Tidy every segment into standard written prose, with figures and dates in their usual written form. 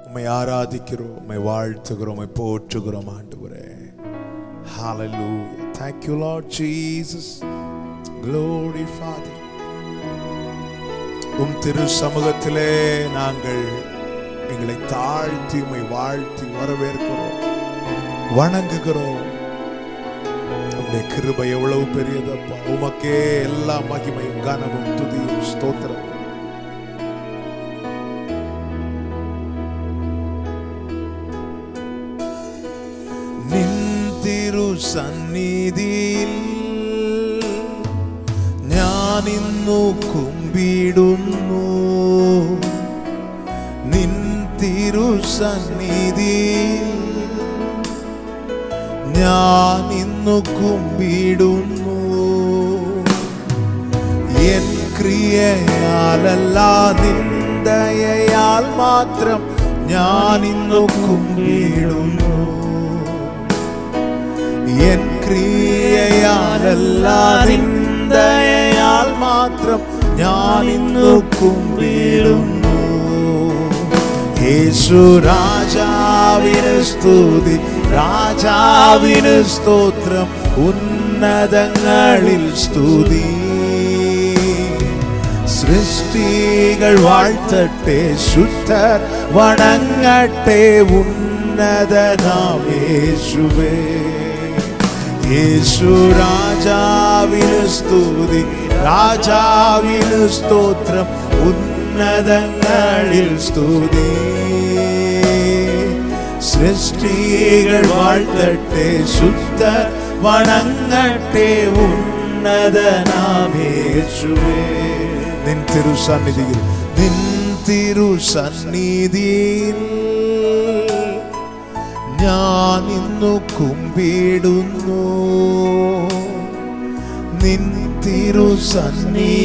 உம்மை ஆராதிக்கிறோம், உம்மை வாழ்த்துகிறோம், உம்மை போற்றுகிறோம் ஆண்டவரே. Hallelujah. Thank you Lord Jesus. Glory Father. திரு சமூகத்திலே நாங்கள் எங்களை தாழ்த்தி உம்மை வாழ்த்தி வரவேற்கிறோம், வணங்குகிறோம். உம்முடைய கிருபை எவ்வளவு பெரியதப்பா. உமக்கே எல்லா மகிமையும் கனமும் துதியும் ஸ்தோத்திரம். നിന്തിരു സന്നിധിയിൽ ഞാനിന്നു കുമ്പിടുന്നു, നിന്തിരു സന്നിധിയിൽ ഞാനിന്നു കുമ്പിടുന്നു. എൻ ക്രിയയാലല്ല നിൻ ദയയാൽ മാത്രം ഞാനിന്നു കുമ്പിടുന്നു. എൻ ക്രിയയാലല്ല നിൻ ദയയാൽ മാത്രം ഞാനിന്നു കുമ്പിടുന്നു. യേശു രാജാവിന് സ്തുതി, രാജാവിന് സ്തോത്രം, ഉന്നതങ്ങളിൽ സ്തുതി. സൃഷ്ടികൾ വാഴ്ത്തട്ടെ, ശുദ്ധർ വണങ്ങട്ടെ, ഉന്നതനാം യേശുവേ. യേശു രാജാവിന് സ്തുതി, രാജാവിന് സ്തോത്രം, ഉന്നതങ്ങളിൽ സ്തുതി. സൃഷ്ടികൾ വാഴ്ത്തട്ടെ, ശുദ്ധർ വണങ്ങട്ടെ, ഉന്നതനാം യേശുവേ. നിൻ തിരുസന്നിധിയിൽ, നിൻ തിരുസന്നിധിയിൽ ഞാനിന്നു കുമ്പിടുന്നു, നിൻ തിരുസന്നിധിയിൽ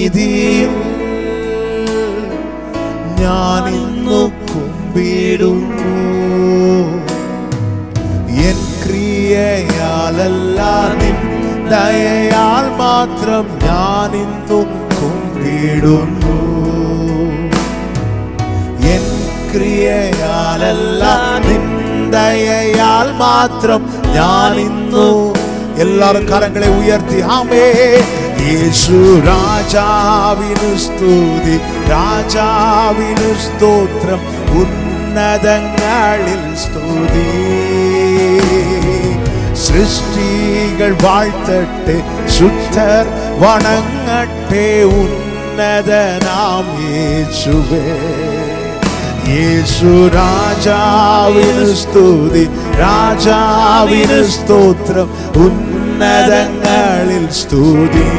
ഞാനിന്നു കുമ്പിടുന്നു. എൻ ക്രിയയാലല്ല നിൻ ദയയാൽ മാത്രം ഞാനിന്നു കുമ്പിടുന്നു. എൻ ക്രിയയാലല്ല നിൻ ദയയാൽ മാത്രം ഞാനിന്നു. എല്ലാവരും കരങ്ങളെ ഉയർത്തി ആമേ. യേശു രാജാവിന് സ്തുതി, രാജാവിന് സ്തോത്രം, ഉന്നതങ്ങളിൽ സ്തുതി. സൃഷ്ടികൾ വാഴ്ത്തട്ടെ, ശുദ്ധർ വണങ്ങട്ടെ, ഉന്നതനാം യേശുവേ. യേശു രാജാവിന് സ്തുതി, രാജാവിന് സ്തോത്രം, ഉന്നതങ്ങളിൽ സ്തുതി.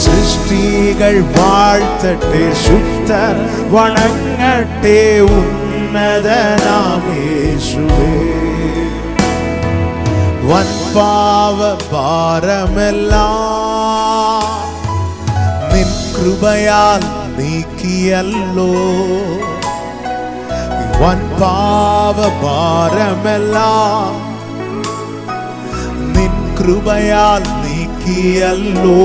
സൃഷ്ടികൾ വാഴ്ത്തട്ടെ, ശുദ്ധർ വണങ്ങട്ടെ, ഉന്നതനാം യേശുവേ. വൻപാവ ഭാരമെല്ലാം നിൻ കൃപയാൽ നീക്കിയല്ലോ. വൻപാവ ഭാരമെല്ലാം നിൻ കൃപയാൽ നീക്കിയല്ലോ.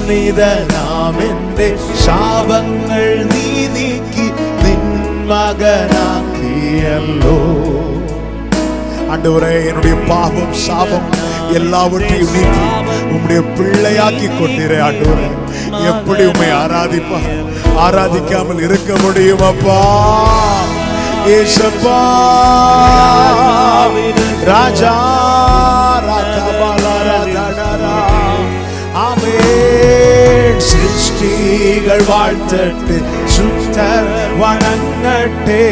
നിന്നിതനാമെന്റെ ശാപങ്ങൾ നീ നീക്കി നിൻ മകനാക്കിയല്ലോ. ஆண்டவரே, என்னுடைய பாவம் சாபம் எல்லாவற்றையும் நீக்கி உம்முடைய பிள்ளையாக்கி கொண்டீரே. ஆண்டவரே, எப்படி உம்மை ஆராதிக்காமல் இருக்க முடியும் அப்பா? ஏசப்பா ராஜா ஆமென். சிருஷ்டிகள் வாழ்த்தட்டு, சுத்தர் வணங்கட்டே.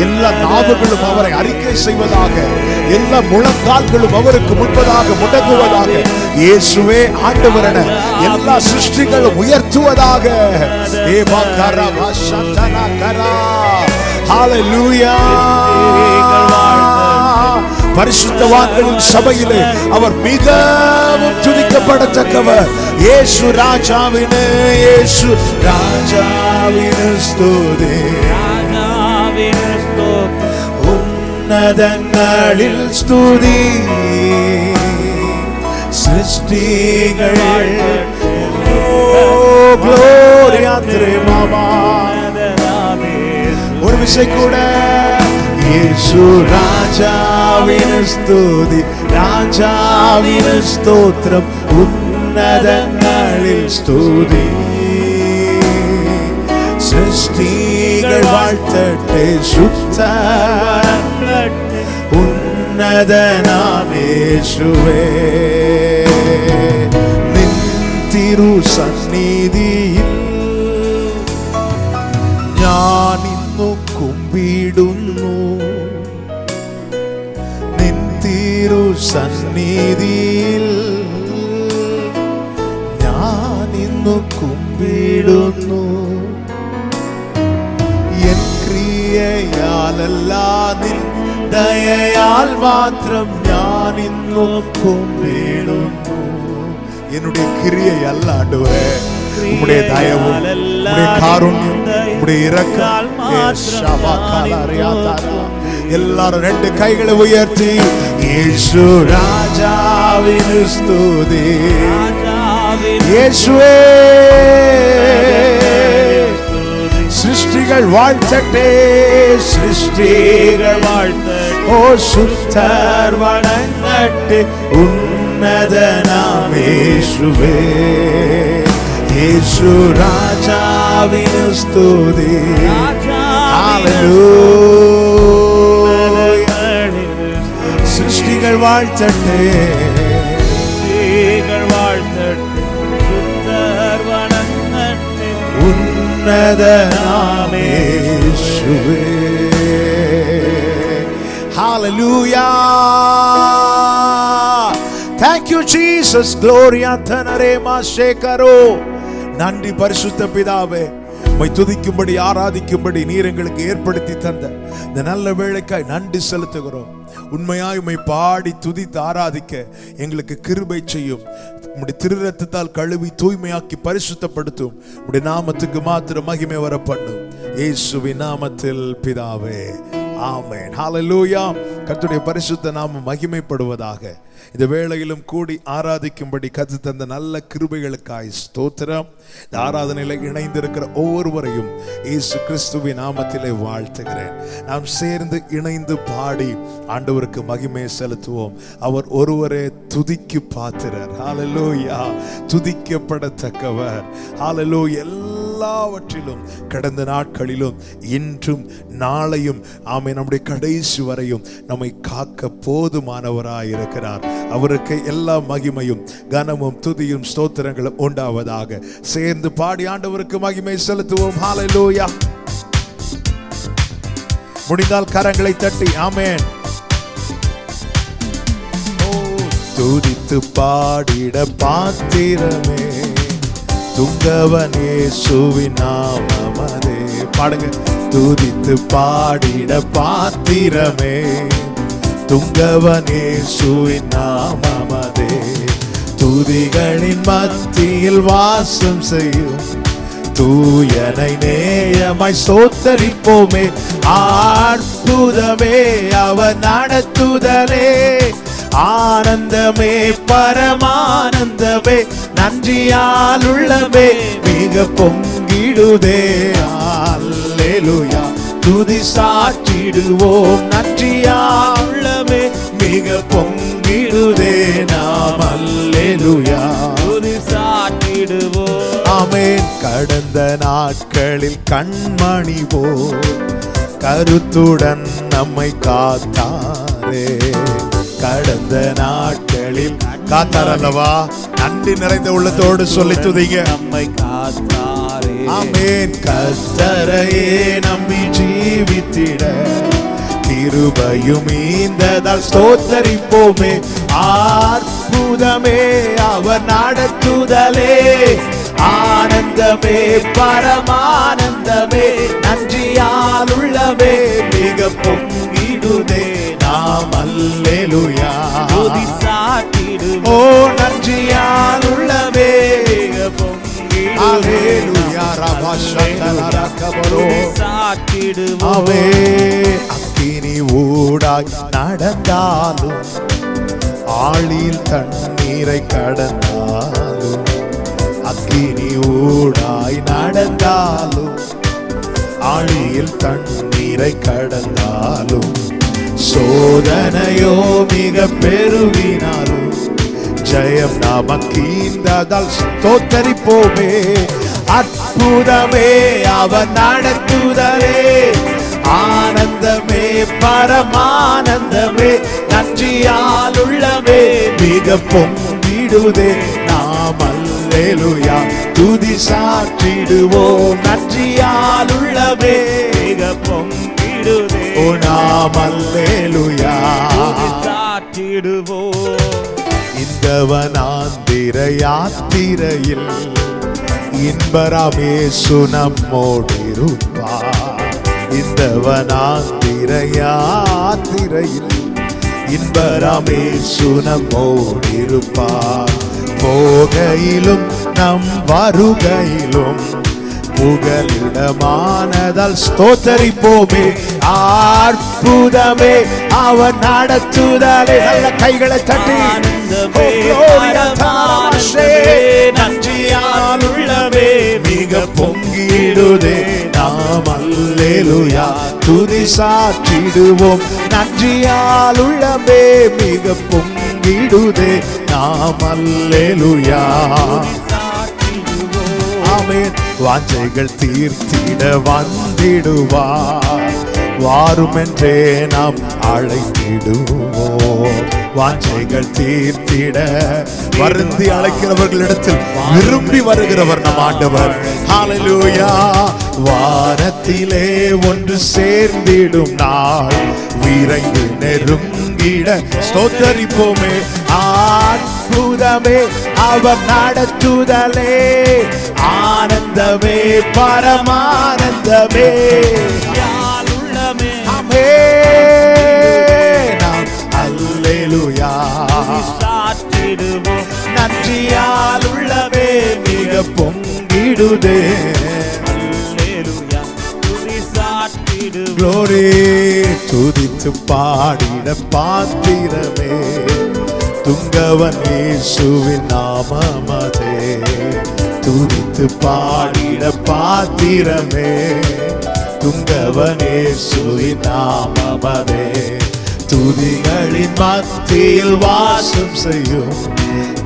எல்லா நாவுகளும் அவரை அறிக்கை செய்வதாக, எல்லா முழங்கால்களும் அவருக்கு முன்பதாக முடங்குவதாக. இயேசுவே ஆண்டவர் என எல்லா சிருஷ்டிகளும் உயர்த்துவதாக. ஹalleluya. பரிசுத்தவான்களின் சபையிலே அவர் மிகவும் துதிக்கப்படத்தக்கவர். இயேசு ராஜாவினே, இயேசு ராஜாவினே ஸ்துதி, ராஜாவினே ஸ்துதி, உன்னதங்களில் ஸ்துதி. சிருஷ்டிகள் gloria trema ஒரு விசை கூட இயேசு ராஜாவின் ஸ்துதி, ராஜாவின் ஸ்தோத்திரம், உன்னதங்களில் ஸ்துதி. சிருஷ்டிகள் வாழ்த்தட்டே சுத்த உன்னத நாமேசுவே. நின் திரு സന്നിധിയിൽ ഞാനിന്നു കുമ്പിടുന്നു. നിൻ തിരു സന്നിധിയിൽ ഞാനിന്നു കുമ്പിടുന്നു. എൻ ക്രിയയാലല്ല നിൻ ദയയാൽ മാത്രം ഞാനിന്നു കുമ്പിടുന്നു. என்னுடைய கிரியை அல்ல ஆண்டவரே, உம்முடைய தயவும் உம்முடைய காருண்யம் உம்முடைய இரக்கம். எல்லாரும் ரெண்டு கைகளை உயர்த்தி இயேசு ராஜாவின் ஸ்துதி. இயேசுவே சிருஷ்டிகள் வாழ்த்தட்டே, சிருஷ்டிகள் வாழ்த்தட்டே, ஓ சுத்தர் வணங்கட்டே உன்னத நாமேசுவே. இயேசு ராஜாவின் ஸ்துதி. சிருஷ்டிகள் வாழ்த்தட்டே, உன்னத நாமேசுவே. Hallelujah. Thank you Jesus. Gloria tanarema shekaro. நன்றி பரிசுத்த பிதாவே, உம்மை துதிக்கும்படி ஆராதிக்கும்படி நீர் எங்களுக்கு ஏற்படுத்தி தந்த இந்த நல்ல வேளைக்காய் நன்றி செலுத்துகிறோம். உண்மையாய் உம்மை பாடி துதித்து ஆராதிக்க எங்களுக்கு கிருபை செய்யும். உம்முடைய திரு ரத்தத்தால் கழுவி தூய்மையாக்கி பரிசுத்தப்படுத்தும். உம்முடைய நாமத்துக்கு மாத்திரம் மகிமை வர பண்ணும். இயேசுவின் நாமத்தில் பிதாவே, ஆமென். ஹல்லேலூயா. கர்த்தருடைய பரிசுத்த நாமம் மகிமைப்படுவதாக. இந்த வேளையிலும் கூடி ஆராதிக்கும்படி கர்த்தர் தந்த நல்ல கிருபைகளுக்காய் ஸ்தோத்திரம். இந்த ஆராதனையில இணைந்திருக்கிற ஒவ்வொருவரையும் இயேசு கிறிஸ்துவின் நாமத்திலே வாழ்த்துகிறேன். நாம் சேர்ந்து இணைந்து பாடி ஆண்டவருக்கு மகிமை செலுத்துவோம். அவர் ஒருவரே துதிக்கு பாத்திரர். ஹல்லேலூயா. துதிக்கப்படத்தக்கவர். ஹல்லேலூயா. எல்லாவற்றிலும் கடந்த நாட்களிலும் இன்றும் நாளையும் ஆமென் நம்முடைய கடைசி வரையும் நம்மை காக்க போதுமானவராய் இருக்கிறார். அவருக்கு எல்லா மகிமையும் கனமும் துதியும் ஸ்தோத்திரங்களும் உண்டாவதாக. சேர்ந்து பாடி ஆண்டவருக்கு மகிமை செலுத்துவோம். ஹல்லேலூயா. முடிந்தால் கரங்களை தட்டி ஆமென். துதித்து பாடிட பாத்திரமே துங்கவன் இயேசுவின் நாமமதே. பாடுங்க. துதித்து பாடிட பாத்திரமே துங்கவன் இயேசுவின் நாமமதே. துதிகளின் மத்தியில் வாசம் செய்யும் தூயனை நேயமாய் சோத்தரிப்போமே. அற்புதமே அவர் நடத்துதலே, ஆனந்தமே பரமானந்தமே, நன்றியால் உள்ளமே மிக பொங்கிடுதே. அல்லேலூயா. துதி சாற்றிடுவோம், நன்றியால் உள்ளமே மிக பொங்கிடுதே நாம். அல்லேலூயா. துதி சாற்றிடுவோம். ஆமென். கடந்த நாட்களில் கண்மணி போல் கருத்துடன் நம்மை காத்தாரே. கடந்த நாட்களில் காத்தார் அல்லவா? நன்றி நிறைந்த உள்ளத்தோடு சொல்லி துதிங்க. நம்மை காத்தாரே. ஆமென். கர்த்தரையே நம்பி ஜீவித்திட கிருபையும் ஈந்ததால் ஸ்தோத்தரிப்போமே. அற்புதமே அவர் நடத்துதலே, ஆனந்தமே பரமானந்தமே, நன்றியால் உள்ளமே மிக பொங்கிடுதே நாம். அல்லேலூயா. துதி சாற்றிடுவோம். ஓ நன்றியால் உள்ளமே மிக பொங்கிடுதே. அல்லேலூயா. ரபஷதலரகபரோ சாற்றிடுவோம். ஆவே அக்கினி ஊடாய் நடந்தாலும் ஆழியில் தண்ணீரை கடந்தாலும், அக்கினி ஊடாய் நடந்தாலும் தண்ணீரை கடந்தாலும், சோதனையோ மிக பெருகினாலும், ஜெயம் நமக்கீந்ததால் ஸ்தோத்தரிப்போமே. அற்புதமே அவர் நடத்துதலே, ஆனந்தமே பரமானந்தமே, நன்றியால் உள்ளமே மிக பொங்கிடுதே. நாம் அல்லேலூயா துதி சாற்றிடுவோம், நன்றியால் உள்ளமே மிக பொங்கிடுதே. ஓ நாம் அல்லேலூயா துதி சாற்றிடுவோம். இந்த வனாந்திர யாத்திரையில் இன்பராமேசு நம்மோடிருப்பார். இந்த வனாந்திர யாத்திரையில் இன்பராமேசு நம்மோடிருப்பார். போகையிலும் நம் வருகையிலும் புகலிடமானதால் ஸ்தோத்தரிப்போமே. அற்புதமே அவர் நடத்துதலே. நல்ல கைகளை தட்டி நன்றியால் உள்ளமே மிக பொங்கிடுதே. நாம் அல்லேலூயா துதி சாற்றிடுவோம், நன்றியால் உள்ளமே மிக பொங்கிடுதே. நாம் அல்லேலூயா ஆமென். வாஞ்சைகள் தீர்த்திட வந்திடுவார், வாருமென்றே நாம் அழைத்திடுவோம். வாஞ்சைகள் தீர்த்திட வருந்தி அழைக்கிறவர்களிடத்தில் விரும்பி வருகிறவர் நம் ஆண்டவர். ஹல்லேலூயா. வாரத்திலே ஒன்று சேர்ந்திடும் நாள் விரைந்து நெருங்கிட ஸ்தோத்தரிப்போமே. அற்புதமே அவர் நடத்துதலே, ஆனந்தமே பரமானந்தமே, அல்லேலூயா சாற்றிடுவோம், நன்றியால் உள்ளமே மிக பொங்கிடுதே. அல்லேலூயா துதி சாற்றிடுவோம். க்ளோரி துதித்து பாடிட பாத்திரமே, துங்கவன் இயேசுவின் நாமமதே. துதித்து பாடிட பாத்திரமே, துங்கவன் இயேசுவின் நாமமதே. துதிகளின் மத்தியில் வாசம் செய்யும்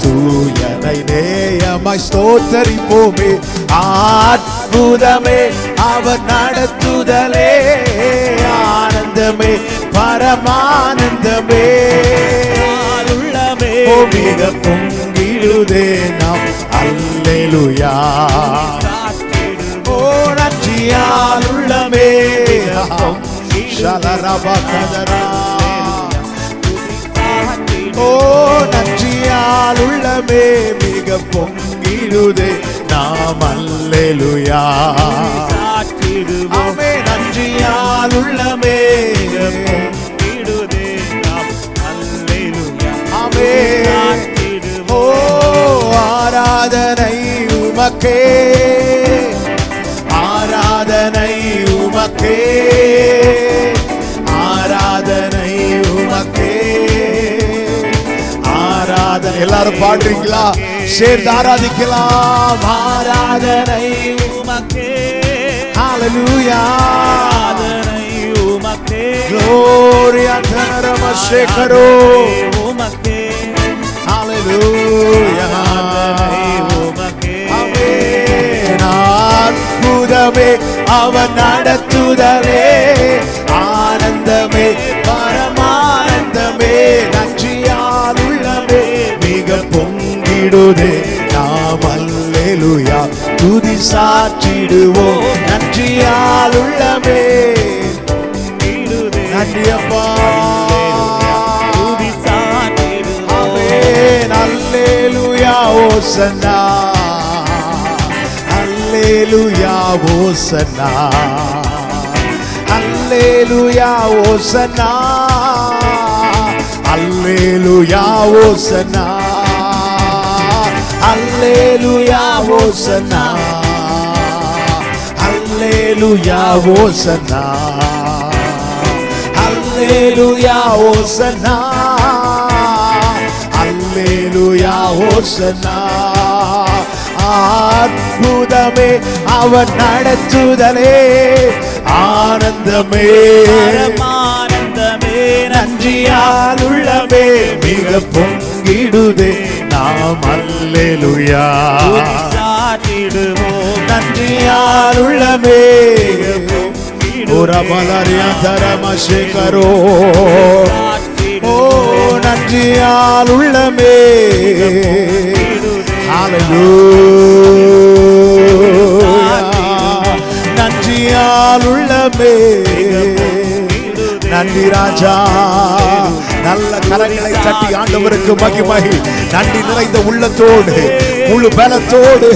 தூயனை நேயமாய் ஸ்தோத்தரிப்போமே. அற்புதமே அவர் நடத்துதலே, ஆனந்தமே பரமானந்தமே, மிக பொங்கிடுதே. நாம் அல்லேலூயா ஓ நன்றியால் உள்ளமே. ஓ நன்றியால் உள்ளமே மிக பொங்கிடுதே. நாம் அல்லேலூயா ஆமே. நன்றியால் உள்ளமே பொங்கிடுதே. நாம் அல்லேலூயா ஆமே. ஓ ஆராதனை உமக்கே, ஆராதனை உமக்கே, ஆராதனை உமக்கே, ஆராதனை. எல்லாரும் பாடுறீங்களா? சேர்ந்து ஆராதிக்கலாம். ஆராதனை உமக்கே, ஹல்லேலூயா, ஆராதனை உமக்கே, க்ளோரியா தனரமசேகரோ உமக்கே, ஹல்லேலூயா உமக்கே. ஆமென். அற்புதமே அவர் நடத்துதலே, ஆனந்தமே பரமானந்தமே, நன்றியால் உள்ளமே மிக பொங்கிடுதே. நாம் அல்லேலூயா துதி சாற்றிடுவோம், நன்றியால் உள்ளமே. நன்றி அப்பா துதி சாற்றிடுவோம். ஆமென். அல்லேலூயா ஓசன்னா, அல்லேலூயா ஓசன்னா, அல்லேலூயா ஓசன்னா, அல்லேலூயா ஓசன்னா, அல்லேலூயா ஓசன்னா, அல்லேலூயா ஓசன்னா, அல்லேலூயா ஓசன்னா, அல்லேலூயா ஓசன்னா, அற்புதமே அவர் நடத்துதலே, ஆனந்தமே ஆனந்தமே, நன்றியால் உள்ளமே மிக பொங்கிடுதே. நாம் அல்லேலூயா சாற்றிடுவோம், நன்றியால் உள்ளமே தரமசேகரோ. ஓ நன்றியால் உள்ளமே, ஹல்லேலூயா, நன்றியால் உள்ளமே. நன்றி ராஜா. நல்ல கரங்களை தட்டி ஆண்டவருக்கு மகிமை. நன்றி நிறைந்த உள்ளத்தோடு முழு பலத்தோடு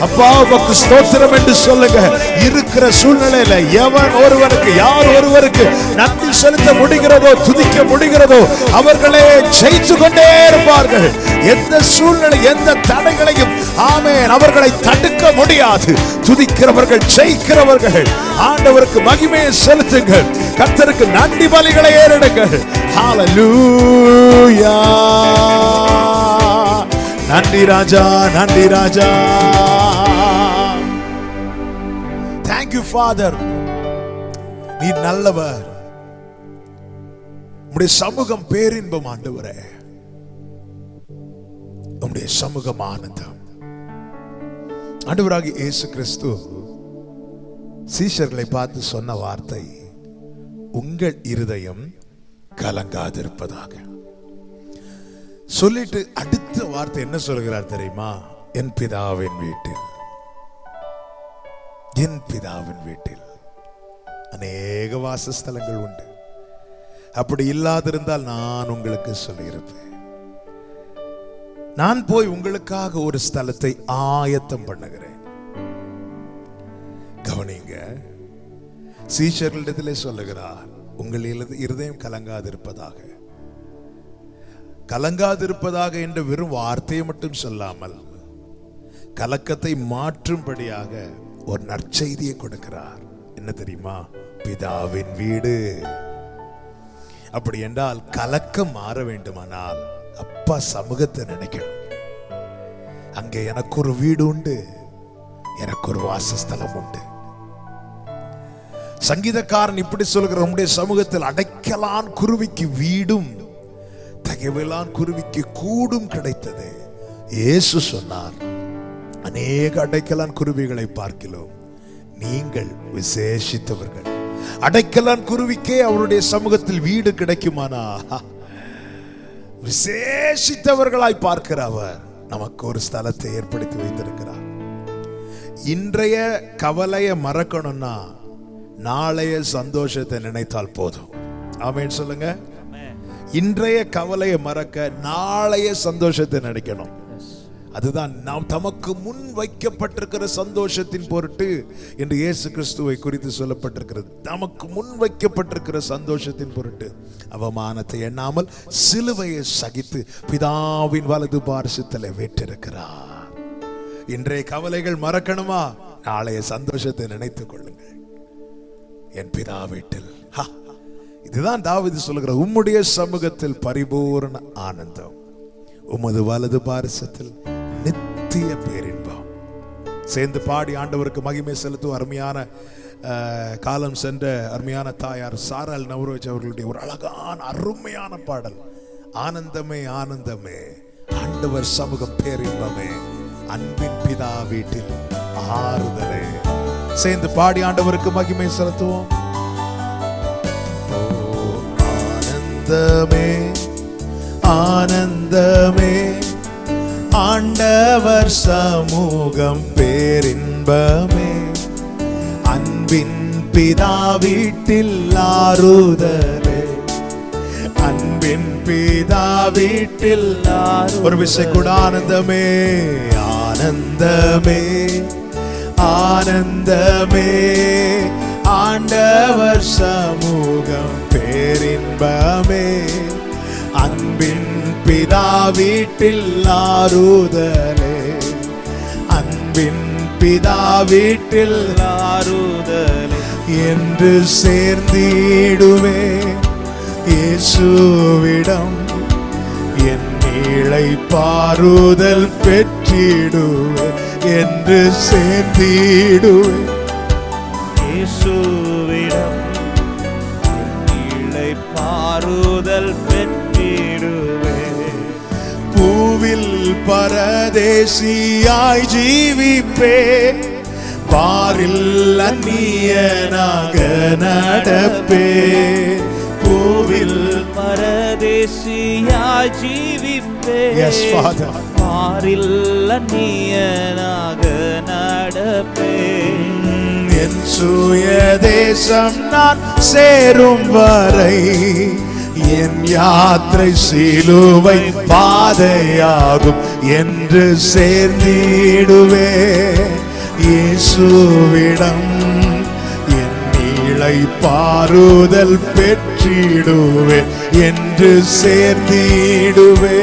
அப்பா உமக்கு ஸ்தோத்திரம் என்று சொல்லுங்க. இருக்கிற சூழ்நிலையில எவன் ஒருவருக்கு யார் ஒருவருக்கு நன்றி செலுத்த முடிகிறதோ துதிக்க முடிகிறதோ அவர்களே ஜெயித்து கொண்டே இருப்பார்கள். எந்த சூழ்நிலை எந்த தடைகளையும் ஆமென் அவர்களை தடுக்க முடியாது. துதிக்கிறவர்கள் ஜெயிக்கிறவர்கள். ஆண்டவருக்கு மகிமையை செலுத்துங்கள். கர்த்தருக்கு நன்றி பலிகளை ஏறெடுங்கள். ஹல்லேலூயா. நன்றி ராஜா, நன்றி ராஜா. Thank you Father. நீ நல்லவர். உம்முடைய சமூகம் பேரின்பம் ஆண்டவரே. உம்முடைய சமூகம் ஆனந்தம். ஆண்டவராகிய இயேசு கிறிஸ்து சீஷர்களை பார்த்து சொன்ன வார்த்தை, உங்கள் இருதயம் கலங்காதிருப்பதாக. சொல்லிட்டு அடுத்த வார்த்தை என்ன சொல்கிறார் தெரியுமா? என் பிதாவின் வீட்டில், என் பிதாவின் வீட்டில் அநேக வாசஸ்தலங்கள் உண்டு. அப்படி இல்லாதிருந்தால் நான் உங்களுக்கு சொல்லியிருப்பேன். நான் போய் உங்களுக்காக ஒரு ஸ்தலத்தை ஆயத்தம் பண்ணுகிறேன். கவனிங்க, சீஷர்களிடத்திலே சொல்லுகிறார், உங்கள் இருதயம் கலங்காதிருப்பதாக. கலங்காதிருப்பதாக என்ற வெறும் வார்த்தையை மட்டும் சொல்லாமல் கலக்கத்தை மாற்றும்படியாக ஒரு நற்செய்தியை கொடுக்கிறார். என்ன தெரியுமா? பிதாவின் வீடு. அப்படி என்றால் கலக்கம் மாற வேண்டுமானால் அப்பா சமூகத்தை நினைக்கணும். அங்கே எனக்கு ஒரு வீடு உண்டு, எனக்கு ஒரு வாசஸ்தலம் உண்டு. சங்கீதக்காரன் இப்படி சொல்கிற, உம்முடைய சமூகத்தில் அடைக்கலான் குருவிக்கு வீடும் தகவலான் குருவிக்கு கூடும் கிடைத்தது. இயேசு சொன்னார், அநேக அடைக்கலான் குருவிகளை பார்க்கிறோம், நீங்கள் விசேஷித்தவர்கள். அடைக்கலான் குருவிக்கே அவருடைய சமூகத்தில் வீடு கிடைக்குமானா, விசேஷித்தவர்களாய் பார்க்கிற அவர் நமக்கு ஒரு ஸ்தலத்தை ஏற்படுத்தி வைத்திருக்கிறார். இன்றைய கவலையை மறக்கணும்னா நாளைய சந்தோஷத்தை நினைத்தால் போதும். ஆமென் சொல்லுங்க. இன்றைய கவலையை மறக்க நாளைய சந்தோஷத்தை நினைக்கணும். அதுதான் நாம் தமக்கு முன் வைக்கப்பட்டிருக்கிற சந்தோஷத்தின் பொருட்டு என்று இயேசு கிறிஸ்துவை குறித்து சொல்லப்பட்டிருக்கிறது. நமக்கு முன் வைக்கப்பட்டிருக்கிற சந்தோஷத்தின் பொருட்டு அவமானத்தை எண்ணாமல் சிலுவையை சகித்து பிதாவின் வலது பார்சத்திலே வீற்றிருக்கிறார். இன்றைய கவலைகள் மறக்கணுமா? நாளைய சந்தோஷத்தை நினைத்துக் கொள்ளுங்கள். என் பிதா வீட்டில், இதுதான் தாவீது சொல்லுகிற, உம்முடைய சமூகத்தில் பரிபூரண ஆனந்தம், உமது வலது பாரசத்தில் நித்திய பேரின்பம். சேர்ந்து பாடி ஆண்டவருக்கு மகிமை செலுத்தும் அருமையான காலம் சென்ற அருமையான தாயார் சாரால் நவரோஜ் அவர்களுடைய ஒரு அழகான அருமையான பாடல், ஆனந்தமே ஆனந்தமே ஆண்டவர் சமூகம் பேரின்பமே, அன்பின் பிதா வீட்டில் ஆறுதலே. சேர்ந்து பாடி ஆண்டவருக்கு மகிமை செலுத்துவோம். ஆனந்தமே ஆனந்தமே ஆண்டவர் சமூகம் பேரின்பமே, அன்பின் பிதா வீட்டில் ஆறுதலே, அன்பின் பிதா வீட்டில் ஒரு விஷயம் கூட ஆனந்தமே ஆனந்தமே ஆனந்தமே ஆண்டவர் சமூகம் பேரின்பமே, அன்பின் பிதா வீட்டில் ஆறுதலே, அன்பின் பிதா வீட்டில் ஆறுதலே என்று சேர்ந்திடுவே இயேசுவிடம், என் நீளை பாறுதல் பெற்றிடுவே என்று சேர்ந்திடுவேன். இயேசுவிடம் இளைப்பாறுதல் பெற்றிடுவேன். பூவில் பரதேசியாய் ஜீவிப்பே, பாரில் அந்நியனாக நடப்பே. பூவில் பரதேசியாய் ஜீவிப்பே, Yes, Father. பாரில் அந்நியனாக நடப்பே. என் சுய தேசம் நான் சேரும் வரை என் யாத்திரை சிலுவை பாதையாகும் என்று சேர்ந்திடுவே. இயேசுவிடம் என் இளைப்பாறுதல் பெற்றிடுவே என்று சேர்ந்திடுவே.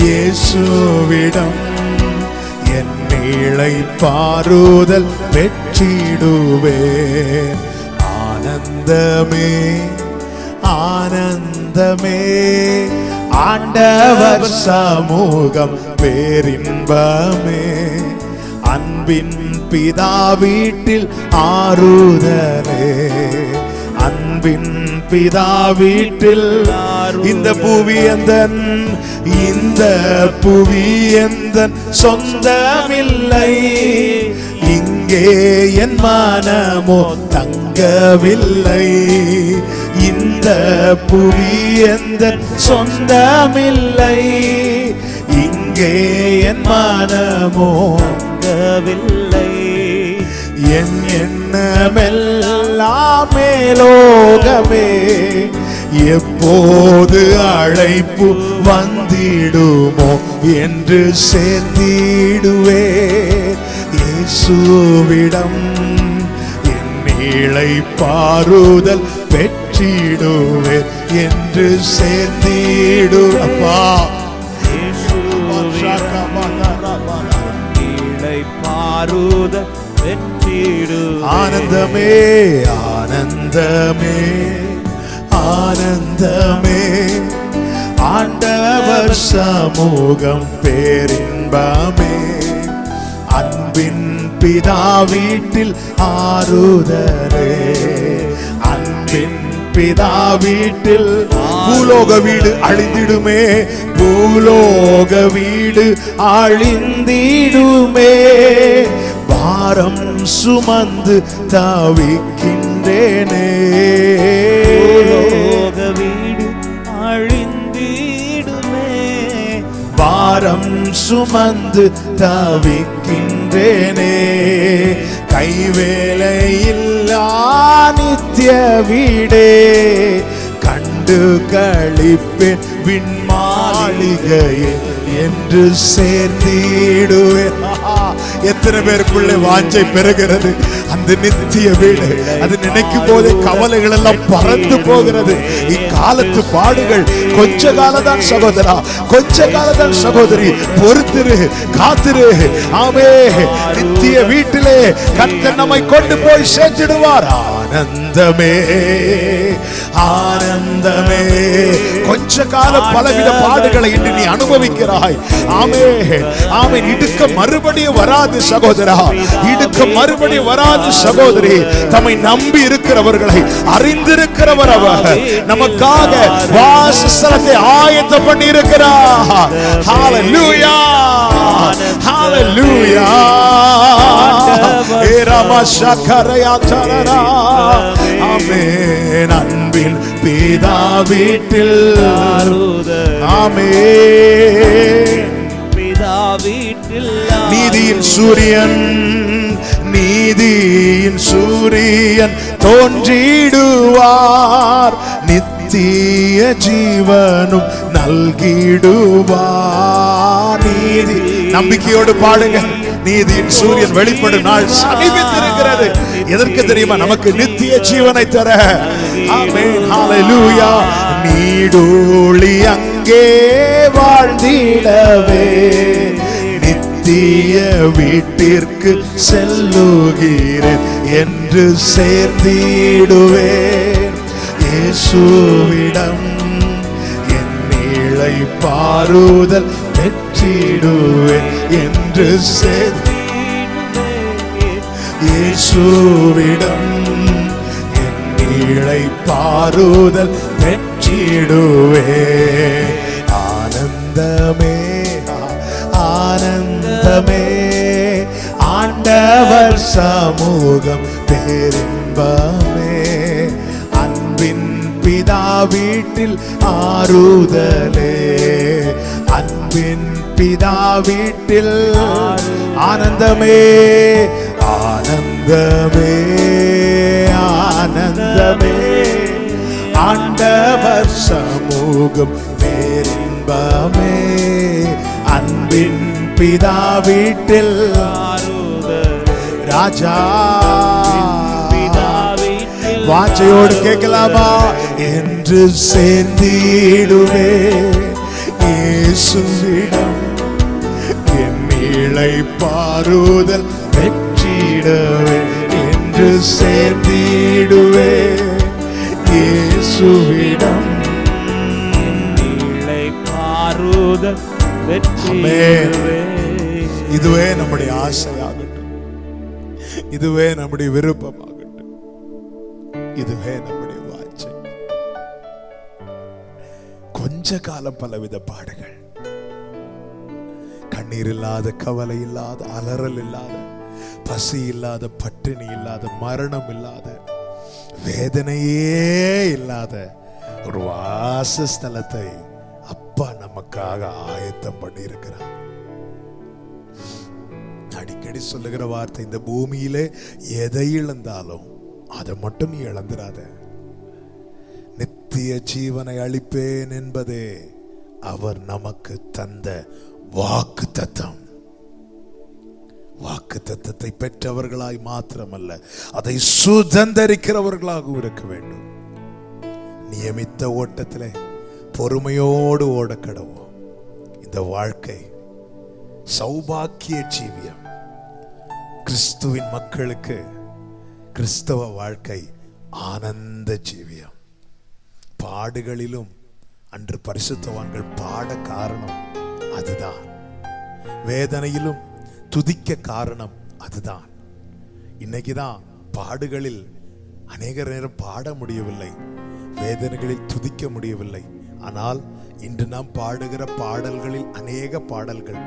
இயேசுவிடம் என் இளைப்பாறுதல் பெற்றிடுவே. ஆனந்தமே ஆனந்தமே ஆண்டவர் சமூகம் பேரின்பமே. அன்பின் பிதா வீட்டில் ஆறுதலே, அன்பின் பிதா வீட்டில். இந்த புவி எந்தன், இந்த புவி எந்தன் சொந்தமில்லை, இங்கே என் மனமோ தங்கவில்லை. இந்த புவி எந்தன் சொந்தமில்லை, இங்கே என் மனமோ தங்கவில்லை. என் எண்ணமெல்லாம் மேலோகமே, எப்போது அழைப்பு வந்திடுமோ என்று சேர்ந்திடுவே. இயேசுவிடம் என் இளைப்பாறுதல் பெற்றிடுவே என்று சேர்ந்திடுவா. இளைப்பாறுதல் பெற்றிடுவே. ஆனந்தமே ஆனந்தமே ஆனந்தமே ஆண்டவர் சமூகம் பேரின்பமே. அன்பின் பிதா வீட்டில் ஆறுதலே, அன்பின் பிதா வீட்டில். பூலோக வீடு அழிந்திடுமே, பூலோக வீடு அழிந்திடுமே. பாரம் சுமந்து தவிக்கின்றேனே, பூலோக வீடு அழிந்திடுமே. பாரம் சுமந்து தவிக்கின்றேனே. கைவேலையில்லா நித்திய வீடே கண்டு களிப்பேன் விண்மாளிகையே என்று சேர்ந்திடுவேன். எத்தனை பேருக்குள்ளே வாஞ்சை பெறுகிறது அந்த நித்திய வீடு? அது நினைக்கும் போதே கவலைகள் எல்லாம் பறந்து போகிறது. இக்காலத்து பாடுகள் கொஞ்ச காலதான் சகோதரா, கொஞ்ச காலதான் சகோதரி. பொறுத்திரு, காத்திரு. ஆமே, நித்திய வீட்டிலே கர்த்தர் நம்மை கொண்டு போய் சேர்த்திடுவார். ஆனந்தமே ஆனந்தமே. கொஞ்ச கால பலவித பாடுகளை இன்று நீ அனுபவிக்கிறாய். ஆமே ஆமே. இடுக்க மறுபடியும் வராது சகோதரா, இடுக்க மறுபடியும் வராது சகோதரி. தம்மை நம்பி இருக்கிறவர்களை அறிந்திருக்கிறவர் அவர். நமக்காக வாசஸ்தலத்தை ஆயத்தம் பண்ணி இருக்கிறார். ஹalleluya ஹalleluya. ஆமென். அன்பின் பிதா வீட்டில் ஆமென். பிதா வீட்டில் நீதியின் சூரியன், நீதியின் சூரியன் தோன்றிடுவார். நித்திய ஜீவனும் நல்கிடுவார். நீதி நம்பிக்கையோடு பாடுங்க. நீதியின் சூரியன் வெளிப்படும் நாள் சமீபித்திருக்கிறது. எதற்கு தெரியுமா? நமக்கு நித்திய ஜீவனை தர. ஆமென் ஹalleluya. நீடூழி அங்கே வாழ்ந்திடவே நித்திய வீட்டிற்கு செல்லுகிறேன் என்று சேர்ந்திடுவேன். இயேசுவிடம் என் இளைப்பாறுதல் பெற்றிடுவேன் என்று இயேசுவிடம் என் இளைப்பாறுதல் பெற்றிடுவேன். ஆனந்தமே ஆனந்தமே ஆண்டவர் சமூகம் பேரின்பமே. அன்பின் பிதா வீட்டில் ஆறுதலே, அன்பின் பிதா வீட்டில் ஆனந்தமே ஆனந்தமே ஆனந்தமே ஆண்டவர் சமூகம் பேரின்பமே. அன்பின் பிதா வீட்டில் ராஜா வாஞ்சையோடு கேட்கலாமா? என்று சேர்ந்திடுவே இயேசுவிடம் என் இளைப்பாறுதல் பெற்றிடவே. என்று சேர்ந்திடுவே இயேசுவிடம் இளைப்பாறுதல் பெற்றிடவே. இதுவே நம்முடைய ஆசையாகட்டும், இதுவே நம்முடைய விருப்பமாகட்டும், இதுவே நம்முடைய வாஞ்சை. கொஞ்ச காலம் பலவித பாடுகள், கண்ணீர் இல்லாத, கவலை இல்லாத, அலறல் இல்லாத, பசி இல்லாத, பட்டினி இல்லாத, மரணம் இல்லாத, வேதனையே இல்லாத ஒரு வாசஸ்தலத்தை அப்பா நமக்காக ஆயத்தம் பண்ணி இருக்கிறார். அடிக்கடி சொல்லுகிற வார்த்தை, இந்த பூமியிலே எதை இழந்தாலும் அதை மட்டும் நீ இழந்துடாத. நித்திய ஜீவனை அளிப்பேன் என்பதே அவர் நமக்கு தந்த வாக்கு தத்தம். வாக்கு தத்தத்தை பெற்றவர்களாய் மாத்திரமல்ல, அதை சுதந்தரிக்கிறவர்களாகவும் இருக்க வேண்டும். நியமித்த ஓட்டத்திலே பொறுமையோடு ஓடக்கடவோம். இந்த வாழ்க்கை சௌபாக்கிய ஜீவியம். கிறிஸ்துவின் மக்களுக்கு கிறிஸ்தவ வாழ்க்கை ஆனந்த ஜீவியம். பாடுகளிலும் அன்று பரிசுத்தவான்கள் பாட காரணம் அதுதான். வேதனையிலும் துதிக்க காரணம் அதுதான். இன்னைக்குதான் பாடுகளில் அநேக நேரம் பாட முடியவில்லை, வேதனைகளில் துதிக்க முடியவில்லை. ஆனால் இன்று நாம் பாடுகிற பாடல்களில் அநேக பாடல்கள்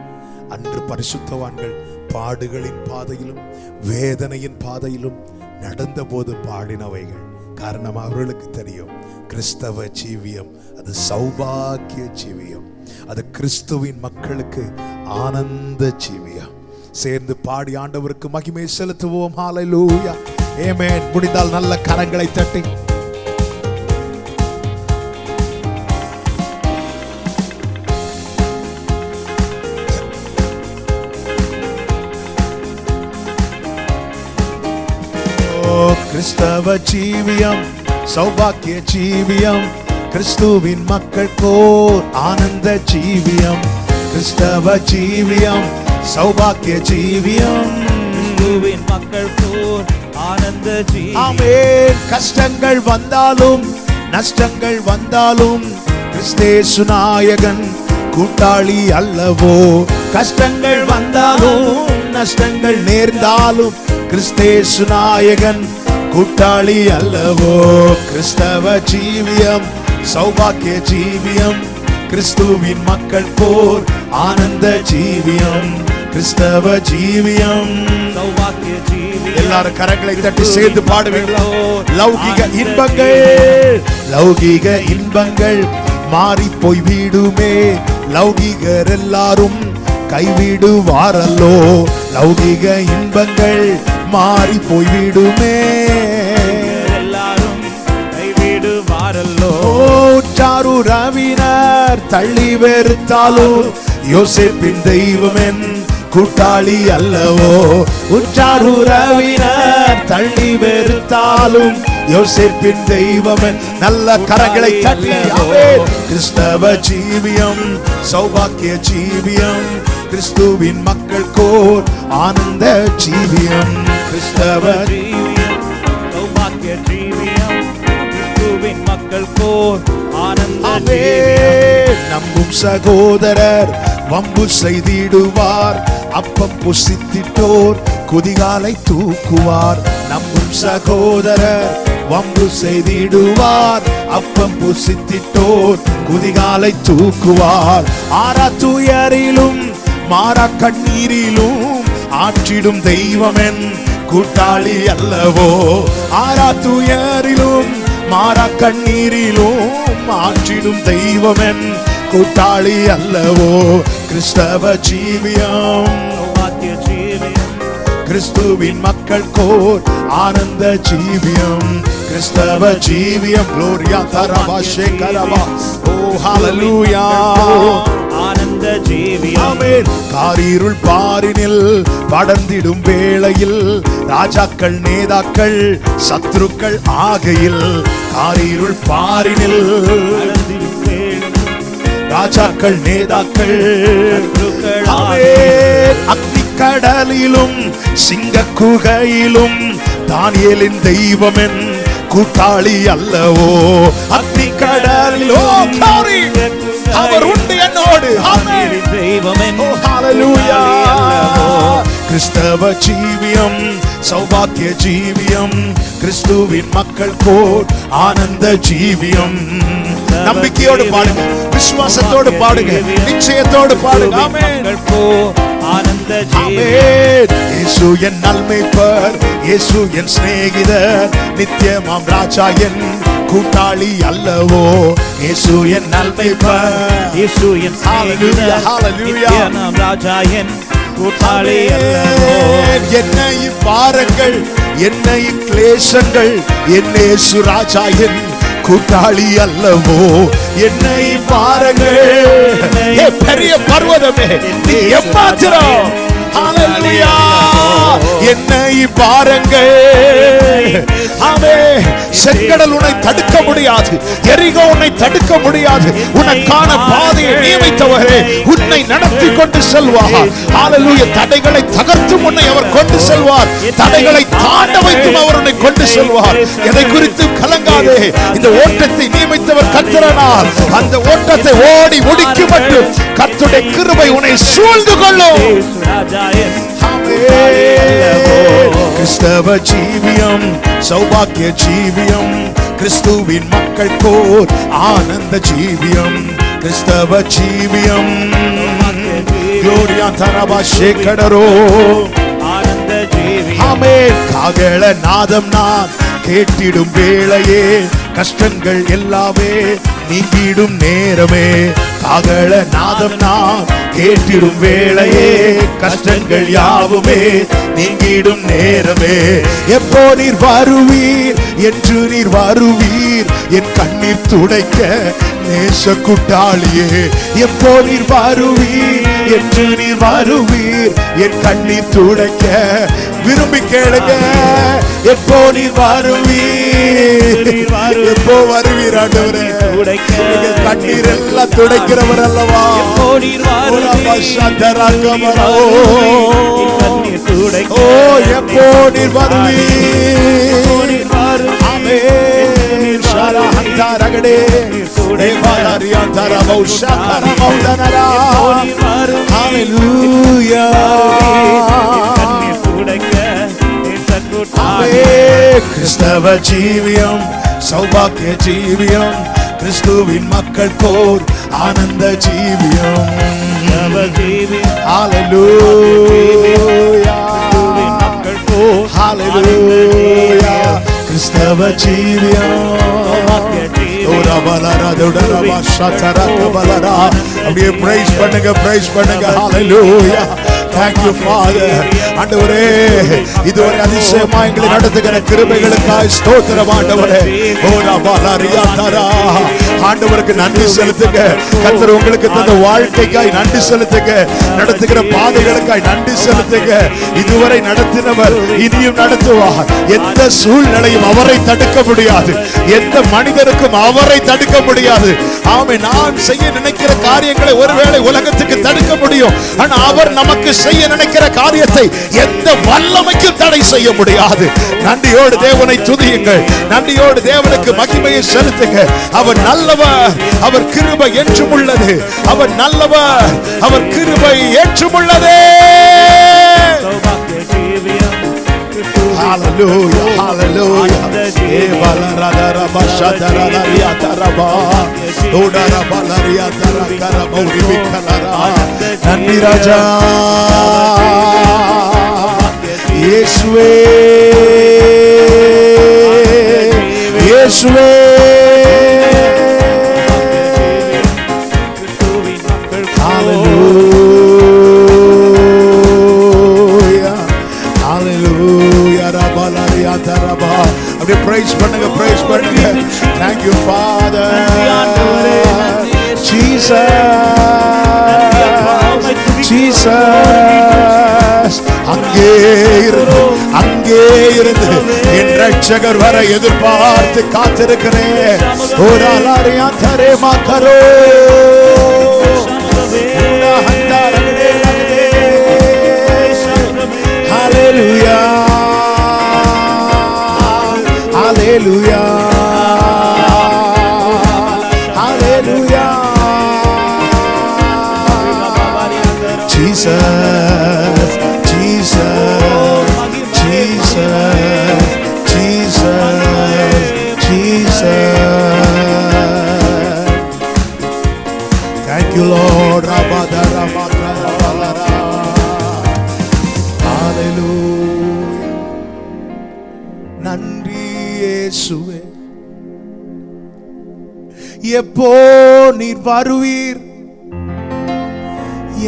அன்று பரிசுத்தவான்கள் பாடுகளின் பாதையிலும் வேதனையின் பாதையிலும் நடந்த போது பாடினவைகள். காரணம், அவர்களுக்கு தெரியும் கிறிஸ்தவ ஜீவியம் அது சௌபாக்கிய ஜீவியம், அது கிறிஸ்துவின் மக்களுக்கு ஆனந்த ஜீவியம். சேர்ந்து பாடி ஆண்டவருக்கு மகிமை செலுத்துவோம். ஹல்லேலூயா, ஆமென். முடிந்தால் நல்ல கரங்களை தட்டி கிறிஸ்தவ ஜீவியம் சௌபாக்கிய ஜீவியம், கிறிஸ்துவின் மக்களுக்கோர் ஆனந்த ஜீவியம். கிறிஸ்தவ ஜீவியம் சௌபாக்கிய ஜீவியம், கிறிஸ்துவின் மக்களுக்கோர் ஆனந்த ஜீவியம். ஆமென். கஷ்டங்கள் வந்தாலும் நஷ்டங்கள் வந்தாலும் கிறிஸ்தேசு நாயகன் கூட்டாளி அல்லவோ. கஷ்டங்கள் வந்தாலும் நஷ்டங்கள் நேர்ந்தாலும் கிறிஸ்தேசு நாயகன் கூட்டாளி அல்லவோ. கிறிஸ்தவ ஜீவியம் சௌபாக்கிய ஜீவியம், கிறிஸ்துவின் மக்கள் போர் ஆனந்த ஜீவியம். கிறிஸ்தவ ஜீவியம் சௌபாக்கிய ஜீவியம். எல்லாரும் கரங்களை தட்டி சேர்ந்து பாடுவீங்களோ? லௌகிக இன்பங்கள், லௌகிக இன்பங்கள் மாறி போய் விடுமே, லௌகிகர் எல்லாரும் கைவிடுவாரல்லோ. லௌகிக இன்பங்கள் மாறி போய்விடுமே, எல்லாரும் கைவிடுவாரல்லோ. உற்றாருறவினர் தள்ளி வெறுத்தாலும் யோசேப்பின் தெய்வமென் கூட்டாளி அல்லவோ. உற்றாருறவினர் தள்ளி வெறுத்தாலும் யோசேப்பின் தெய்வமென். நல்ல கரங்களை தட்டி கிறிஸ்தவ ஜீவியம் சௌபாக்கிய ஜீவியம், கிறிஸ்துவின் மக்கள் கோர் ஆனந்த ஜீவியம். கிறிஸ்தவ ஜீவியம் சௌபாக்கிய ஜீவியம், கிறிஸ்துவின் மக்கள் கோர் ஆனந்த ஜீவியம். நம்பும் சகோதரர் வம்பு செய்திடுவார். அப்பம் புசித்திட்டோர் குதிகாலை தூக்குவார். நம்பும் சகோதரர் வம்பு செய்திடுவார். அப்பம் புசித்திட்டோர் குதிகாலை தூக்குவார். ஆறா துயரிலும் மாறா கண்ணீரிலும் ஆற்றிடும் தெய்வமென் கூட்டாளி அல்லவோ. ஆறா துயரிலும் மாறா கண்ணீரிலும் ஆற்றிடும் தெய்வமென் கூட்டாளி அல்லவோ. கிறிஸ்தவ ஜீவியம் சௌபாக்கிய ஜீவியம் கிறிஸ்துவின் மக்கள் கோர் ஆனந்த ஜீவியம். கிறிஸ்தவ ஜீவியம் க்ளோரியா தரபாஷே கரபா. ஓ ஹalleluya. ஆனந்த ஜீவியம். ஆமென். காரிருள் பாரினில் படர்ந்திடும் வேளையில் ராஜாக்கள் நேதாக்கள் சத்துருக்கள் ஆகையில். காரிருள் பாரினில் ராஜாக்கள் நேதாக்கள் அக்னி கடலிலும் சிங்க குகையிலும் தானியேலின் தெய்வமென் கூட்டாளி அல்லவோ. அக்னி கடலிலோ அவர் உண்டு என்னோடு. தெய்வமென் ஹalleluya. கிறிஸ்தவ ஜீவியம் சௌபாக்கிய ஜீவியம் கிறிஸ்துவின் மக்கள் கோர் ஆனந்த ஜீவியம். நம்பிக்கையோடு பாடுங்க, விசுவாசத்தோடு பாடுங்க, நிச்சயத்தோடு பாடுங்க. ஆமென். ஆனந்த ஜீவியம். இயேசு என் நல்மேய்ப்பர், இயேசு என் சிநேகிதர், நித்தியமாம் ராஜா என் கூட்டாளி அல்லவோ. இயேசு என் நல்மேய்ப்பர், இயேசு என் சிநேகிதர், நித்தியமாம் ராஜா என் கூட்டாளி அல்லவோ. என்னை பாருங்கள், என்னை கிளேசங்கள், என் இயேசு ராஜா என் கூட்டாளி அல்லவோ. என்னை பாருங்கள் பெரிய பர்வதமே நீ எம்மாத்திரம். ஹalleluya. என்னை பாருங்கள். ஆமென். செங்கடல் உன்னை தடுக்க முடியாது, எரிகோ உன்னை தடுக்க முடியாது. உனக்கான பாதையை நியமித்தவரே உன்னை நடத்தி கொண்டு செல்வார். ஹalleluya. தடைகளை தகர்த்தும் உன்னை அவர் கொண்டு செல்வார், தடைகளை தாண்ட வைத்தும் அவர் உன்னை கொண்டு செல்வார். எதை குறித்து கலங்காதே. இந்த ஓட்டத்தை நியமித்தவர் கர்த்தரானால் அந்த ஓட்டத்தை ஓடி முடிக்கும் மட்டும் கர்த்தருடைய கிருபை உன்னை சூழ்ந்து கொள்ளும். கிறிஸ்தவ ஜீவியம் சௌபாக்கிய ஜீவியம் கிறிஸ்துவின் மக்கள் கோர் ஆனந்த ஜீவியம். கிறிஸ்தவ ஜீவியம் க்ளோரியா தரபாஷே கடரோ. ஆனந்த ஜீவியம். ஆமென். காகள நாதம் நான் கேட்டிடும் வேளையே கஷ்டங்கள் எல்லாமே நீங்கிடும் நேரமே. காகள நாதம் நான் கேட்டிடும் வேளையே கஷ்டங்கள் யாவுமே நீங்கிடும் நேரமே. எப்போ நீர் வருவீர் என்று நீர் வருவீர் என் கண்ணீர் துடைக்க நேச கூட்டாளியே. எப்போ நீர் வருவீர் என்று நீர் வருவீர் என் கண்ணீர் துடைக்க. விரும்பி கேளுங்க, எப்போ நீர் வருவீர், எப்போ வருவீர் ஆண்டவரே. கண்ணீர் எல்லாம் துடைக்கிறவர் அல்லவா. எப்போ நீர் வருவீர், ஓ எப்போ நீர் வருவீர். ஆமென். ஷாரஹந்தரகடே தேவாரியா தரபௌஷா கரமௌதனரா. ஹalleluya. கிறிஸ்தவ ஜீவியம் சௌபாக்கிய ஜீவியம் கிறிஸ்துவின் மக்கள் கோர் ஆனந்த ஜீவியம். ஹalleluya. ஹalleluya. கிறிஸ்தவ ஜீவியம் அப்படியே பிரைஸ் பண்ணுங்க, பிரைஸ் பண்ணுங்க. ஹalleluya. Thank you Father. ஆண்டவரே இதுவரை அதிசயமா எங்களை நடத்துகிற கிருபைகளுக்காய் ஸ்தோத்திரம் ஆண்டவரே. ஆண்டவருக்கு நன்றி செலுத்துங்க. கர்த்தர் உங்களுக்கு தந்த வாழ்க்கைக்காய் நன்றி செலுத்துங்க. நடத்துகிற பாதைகளுக்காய் நன்றி செலுத்துங்க. இதுவரை நடத்தினவர் இனியும் நடத்துவார். எந்த சூழ்நிலையும் அவரை தடுக்க முடியாது, எந்த மனிதருக்கும் அவரை தடுக்க முடியாது. ஆமென். நான் செய்ய நினைக்கிற காரியங்களை ஒருவேளை உலகத்துக்கு தடுக்க முடியும், ஆனா அவர் நமக்கு செய்ய நினைக்கிற காரியத்தை எந்த வல்லமைக்கும் தடை செய்ய முடியாது. நன்றியோடு தேவனை துதியுங்கள், நன்றியோடு தேவனுக்கு மகிமையை செலுத்துங்க. அவர் நல்ல நல்லவர், அவர் கிருபை என்றும் உள்ளது. அவர் நல்லவர், அவர் கிருபை என்றும் உள்ளது. Hallelujah, hallelujah. Evalarada bashadararia taraba. Odara balaria tarakara mauri bikalara. Nandi Raja. Yeshua. Yeshua. Hallelujah. Hallelujah. Rabalaria taraba. அப்படியே praise பண்ணுங்க, praise பண்ணுங்க. Thank you Father. Jesus. Jesus. அங்கே இருந்து என் ரட்சகர் வர எதிர்பார்த்து காத்திருக்கிறேன். ஓராலாரியா தரே மாதரோ. Hallelujah. Hallelujah. Hallelujah. Jesus, Jesus, Jesus, Jesus, Jesus. Thank you, Lord. Hallelujah. நன்றி இயேசுவே. எப்போ நீர் வருவீர்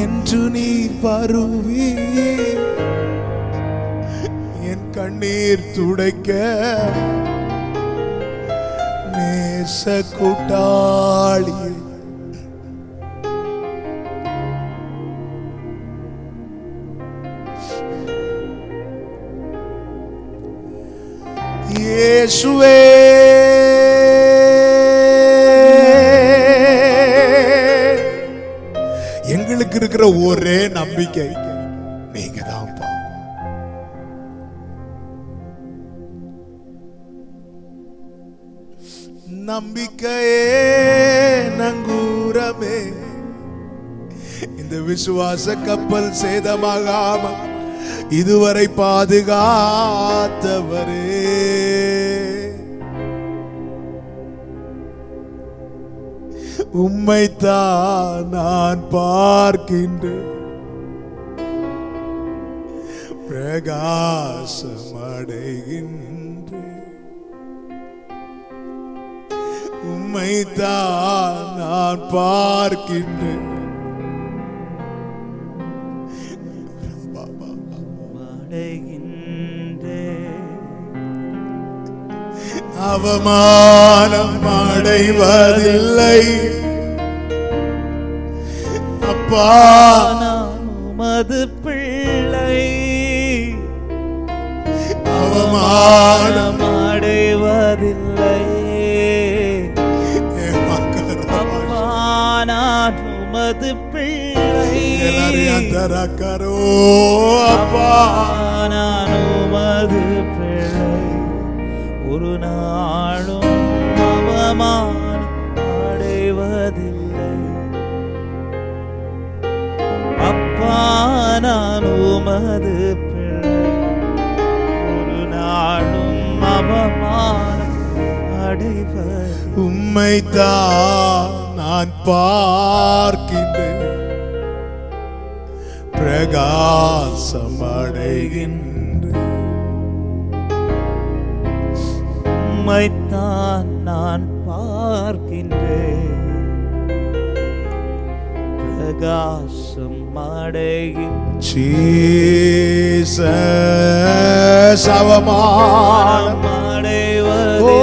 என்று நீர் வருவீர், என் கண்ணீர் துடைக்க நேச கூட்டாளி. இயேசுவே எங்களுக்கு இருக்கிற ஒரே நம்பிக்கை நீங்க தான்ப்பா. நம்பிக்கையே நங்கூரமே, இந்த விசுவாச கப்பல் சேதமாகாம இதுவரை பாதுகாத்தவரே, உம்மைத்தான் நான் பார்க்கின்றேன், பிரகாசமடைகின்றேன். உம்மைத்தான் நான் பார்க்கின்றேன். அவமானம் அடைவதில்லை அப்பா, நான் உமது பிள்ளை. அவமானம் அடைவதில்லை அப்பா, நான் உமது பிள்ளை. தரக்கரோ அப்பா, நான் உமது பிள்ளை. ஒரு நாளும் அவமானம் அடைவதில்லை அப்பா, நான் உமது பிள்ளை. ஒரு நாளும் அவமானம் அடைவதில்லை. உம்மைத்தான் நான் பார்க்கின்றேன், பிரகாசமடைகின்றேன். உம்மைத்தான் நான் பார்க்கின்றேன், பிரகாசம் அடைகின்றேன். ஜீசஸ் அவமானம் அடைவதில்லை.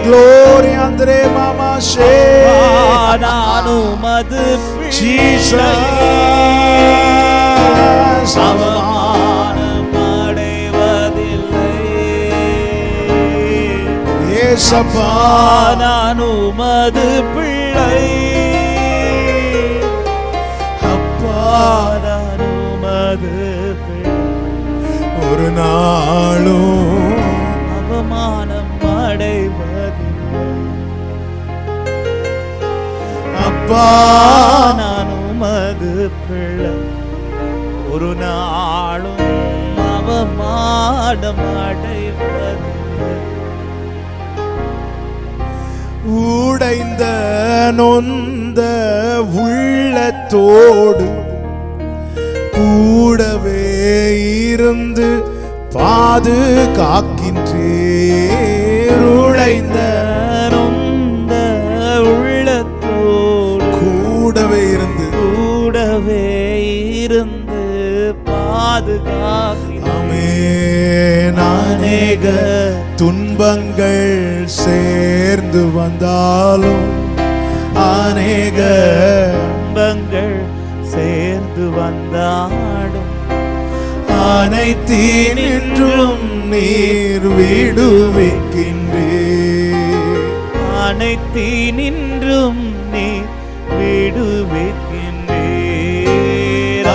glory andre mama she, நான் உமது ஜீசஸ் அவமானம் அடைவதில்லை ஏசப்பா, நான் உமது பிள்ளை அப்பா, நான் உமது பிள்ளை. ஒரு நாளும் அவமானம் அடைவதில்லை நான் உமது பிள்ளை, ஒரு நாளும் அவமானம் அடைவதில்லை. உடைந்த நொந்த உள்ளத்தோடு கூடவே இருந்து பாதுகாக்கின்றீர். உடைந்த நொந்த உள்ளத்தோடு கூடவே இருந்து பாதுகாக்கின்றீர். ஆமென். அநேக துன்பங்கள் சேர்ந்து வந்தாலும், அநேக துன்பங்கள் சேர்ந்து வந்தாலும், அனைத்தினின்றும் நீர் விடுவிக்கின்றீர். அனைத்தினின்றும் நீர் விடுவிக்கின்றீர்.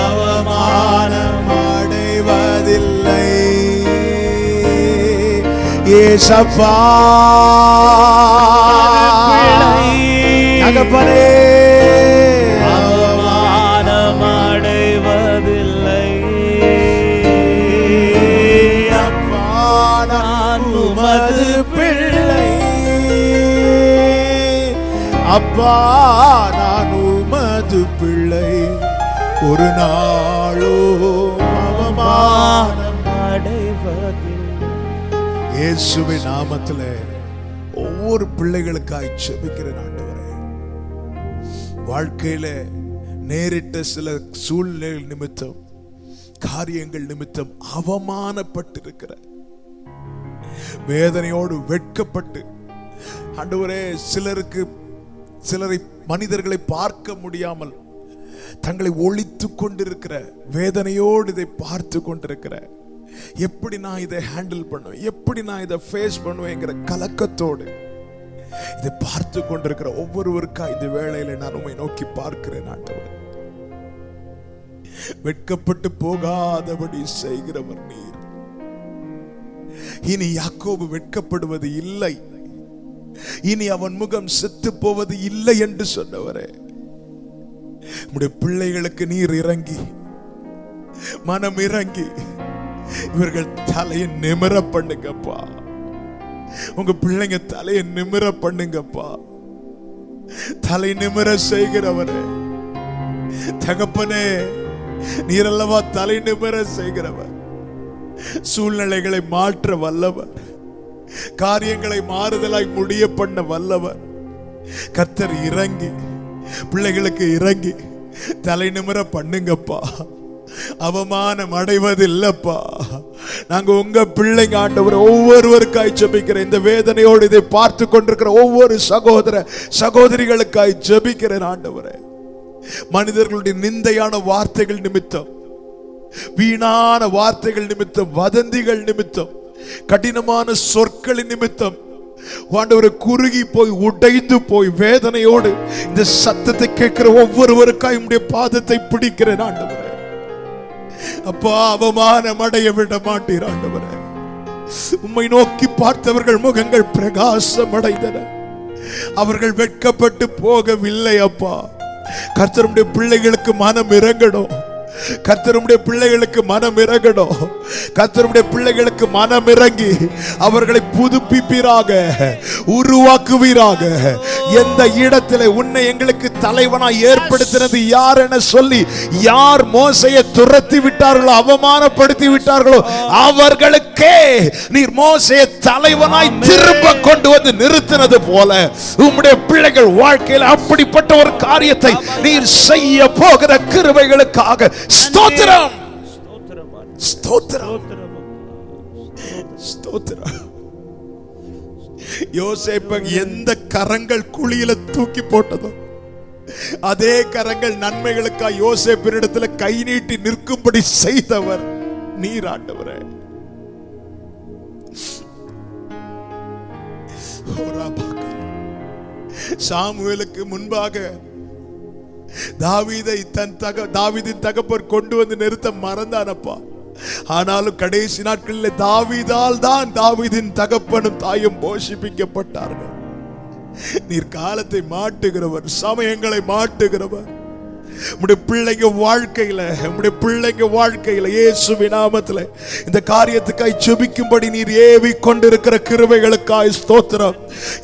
அவமானம் அடைவதில்லை ஏசப்பா தகப்பனே. அவமானம் அடைவதில்லை. அப்பா நான் உமது பிள்ளை, அப்பா நான் உமது பிள்ளை, ஒரு நாளோ அவமானம் அடைவதில்லை. இயேசுவின் நாமத்திலே ஒவ்வொரு பிள்ளைகளுக்காய் ஜெபிக்கிறேன் ஆண்டவரே. வாழ்க்கையில நேரிட்ட சில சூழ்நிலை நிமித்தம், காரியங்கள் நிமித்தம் அவமானப்பட்டிருக்கிற, வேதனையோடு வெட்கப்பட்டு ஆண்டவரே, சிலரை மனிதர்களை பார்க்க முடியாமல் தங்களை ஒளித்துக் கொண்டிருக்கிற, வேதனையோடு இதை பார்த்து கொண்டிருக்கிற, எப்படி நான் இதை ஹேண்டில் பண்ணுவேன், எப்படி நான் இதை ஃபேஸ் பண்ணுவேங்கிற கலக்கத்தோடு இதை பார்த்து கொண்டிருக்கிற ஒவ்வொருவருக்கா இந்த வேளையில நான் உம்மை நோக்கி பார்க்கிறேன் ஆண்டவரே. வெட்கப்பட்டு போகாதபடி செய்கிறவர் நீர். இனி யாக்கோபு வெட்கப்படுவது இல்லை, இனி அவன் முகம் செத்து போவது இல்லை என்று சொன்னவரே, உம்முடைய பிள்ளைகளுக்கு நீர் இறங்கி, மனம் இறங்கி இவர்கள் தலையை நிமிர பண்ணுங்கப்பா. உங்க பிள்ளைங்க தலையை நிமிர பண்ணுங்கப்பா. தலை நிமிர செய்கிறவரே தகப்பனே, நீரல்லவா தலை நிமிர செய்கிறவர். சூழ்நிலைகளை மாற்ற வல்லவர், காரியங்களை மாறுதலாய் முடிய பண்ண வல்லவர். கர்த்தர் இறங்கி பிள்ளைகளுக்கு இறங்கி தலை நிமிர பண்ணுங்கப்பா. அவமானம் அடைவதில்லப்பா. நாங்க உங்க பிள்ளைங்க ஆண்டவர். ஒவ்வொருவருக்காய் ஜெபிக்கிறேன். இந்த வேதனையோடு இதை பார்த்து கொண்டிருக்கிற ஒவ்வொரு சகோதர சகோதரிகளுக்காய் ஜெபிக்கிறேன் ஆண்டவரே. மனிதர்களுடைய நிந்தையான வார்த்தைகள் நிமித்தம், வீணான வார்த்தைகள் நிமித்தம், வதந்திகள் நிமித்தம், கடினமான சொற்களின் நிமித்தம் ஆண்டவரை குறுகி போய் உடைந்து போய் வேதனையோடு இந்த சத்தத்தை கேட்கிற ஒவ்வொருவருக்காய் உம்முடைய பாதத்தை பிடிக்கிறேன் ஆண்டவரே. அப்பா, அவமானம் அடைய விட மாட்டீர் ஆண்டவரே. உம்மை நோக்கி பார்த்தவர்கள் முகங்கள் பிரகாசம் அடைந்தன. அவர்கள் வெட்கப்பட்டு போகவில்லை. அப்பா, கர்த்தருடைய பிள்ளைகளுக்கு மனம் இறங்கணும். கர்த்தருடைய பிள்ளைகளுக்கு மனம் இறங்கணும். கர்த்தருடைய பிள்ளைகளுக்கு மனம் இறங்கி அவர்களை புதுப்பிப்பீராக, உருவாக்குவீராக. எந்த இடத்திலே உன்னை எங்களுக்கு தலைவனாய் ஏற்படுத்தினது யார் என சொல்லி யார் மோசையை துரத்தி விட்டார்களோ, அவமானப்படுத்தி விட்டார்களோ, அவர்களுக்கே நீர் மோசையை தலைவனாய் திரும்ப கொண்டு வந்து நிறுத்தினது போல உம்முடைய பிள்ளைகள் வாழ்க்கையில் அப்படிப்பட்ட ஒரு காரியத்தை நீர் செய்ய போகிற கிருபைகளுக்காக ஸ்தோத்திரம், ஸ்தோத்திரம், ஸ்தோத்திரம். யோசேப்பை எந்த கரங்கள் குழியில தூக்கி போட்டதோ அதே கரங்கள் நன்மைகளுக்காக யோசேப்பினிடத்துல கை நீட்டி நிற்கும்படி செய்தவர் நீர் ஆண்டவரே. சாமுவேலுக்கு முன்பாக தாவீதின் தகப்பர் கொண்டு வந்து நிறுத்த மறந்தானப்பா. ஆனாலும் கடைசி நாட்களில் தாவீதால் தான் தாவீதின் தகப்பனும் தாயும் போஷிப்பிக்கப்பட்டார்கள். நீர் காலத்தை மாட்டுகிறவர், சமயங்களை மாட்டுகிறவர். உம்முடைய பிள்ளைங்க வாழ்க்கையில இயேசுவின் நாமத்திலே இந்த காரியத்துக்காய் ஜெபிக்கும்படி நீர் ஏவி கொண்டிருக்கிற கிருபைகளுக்காய் ஸ்தோத்திரம்.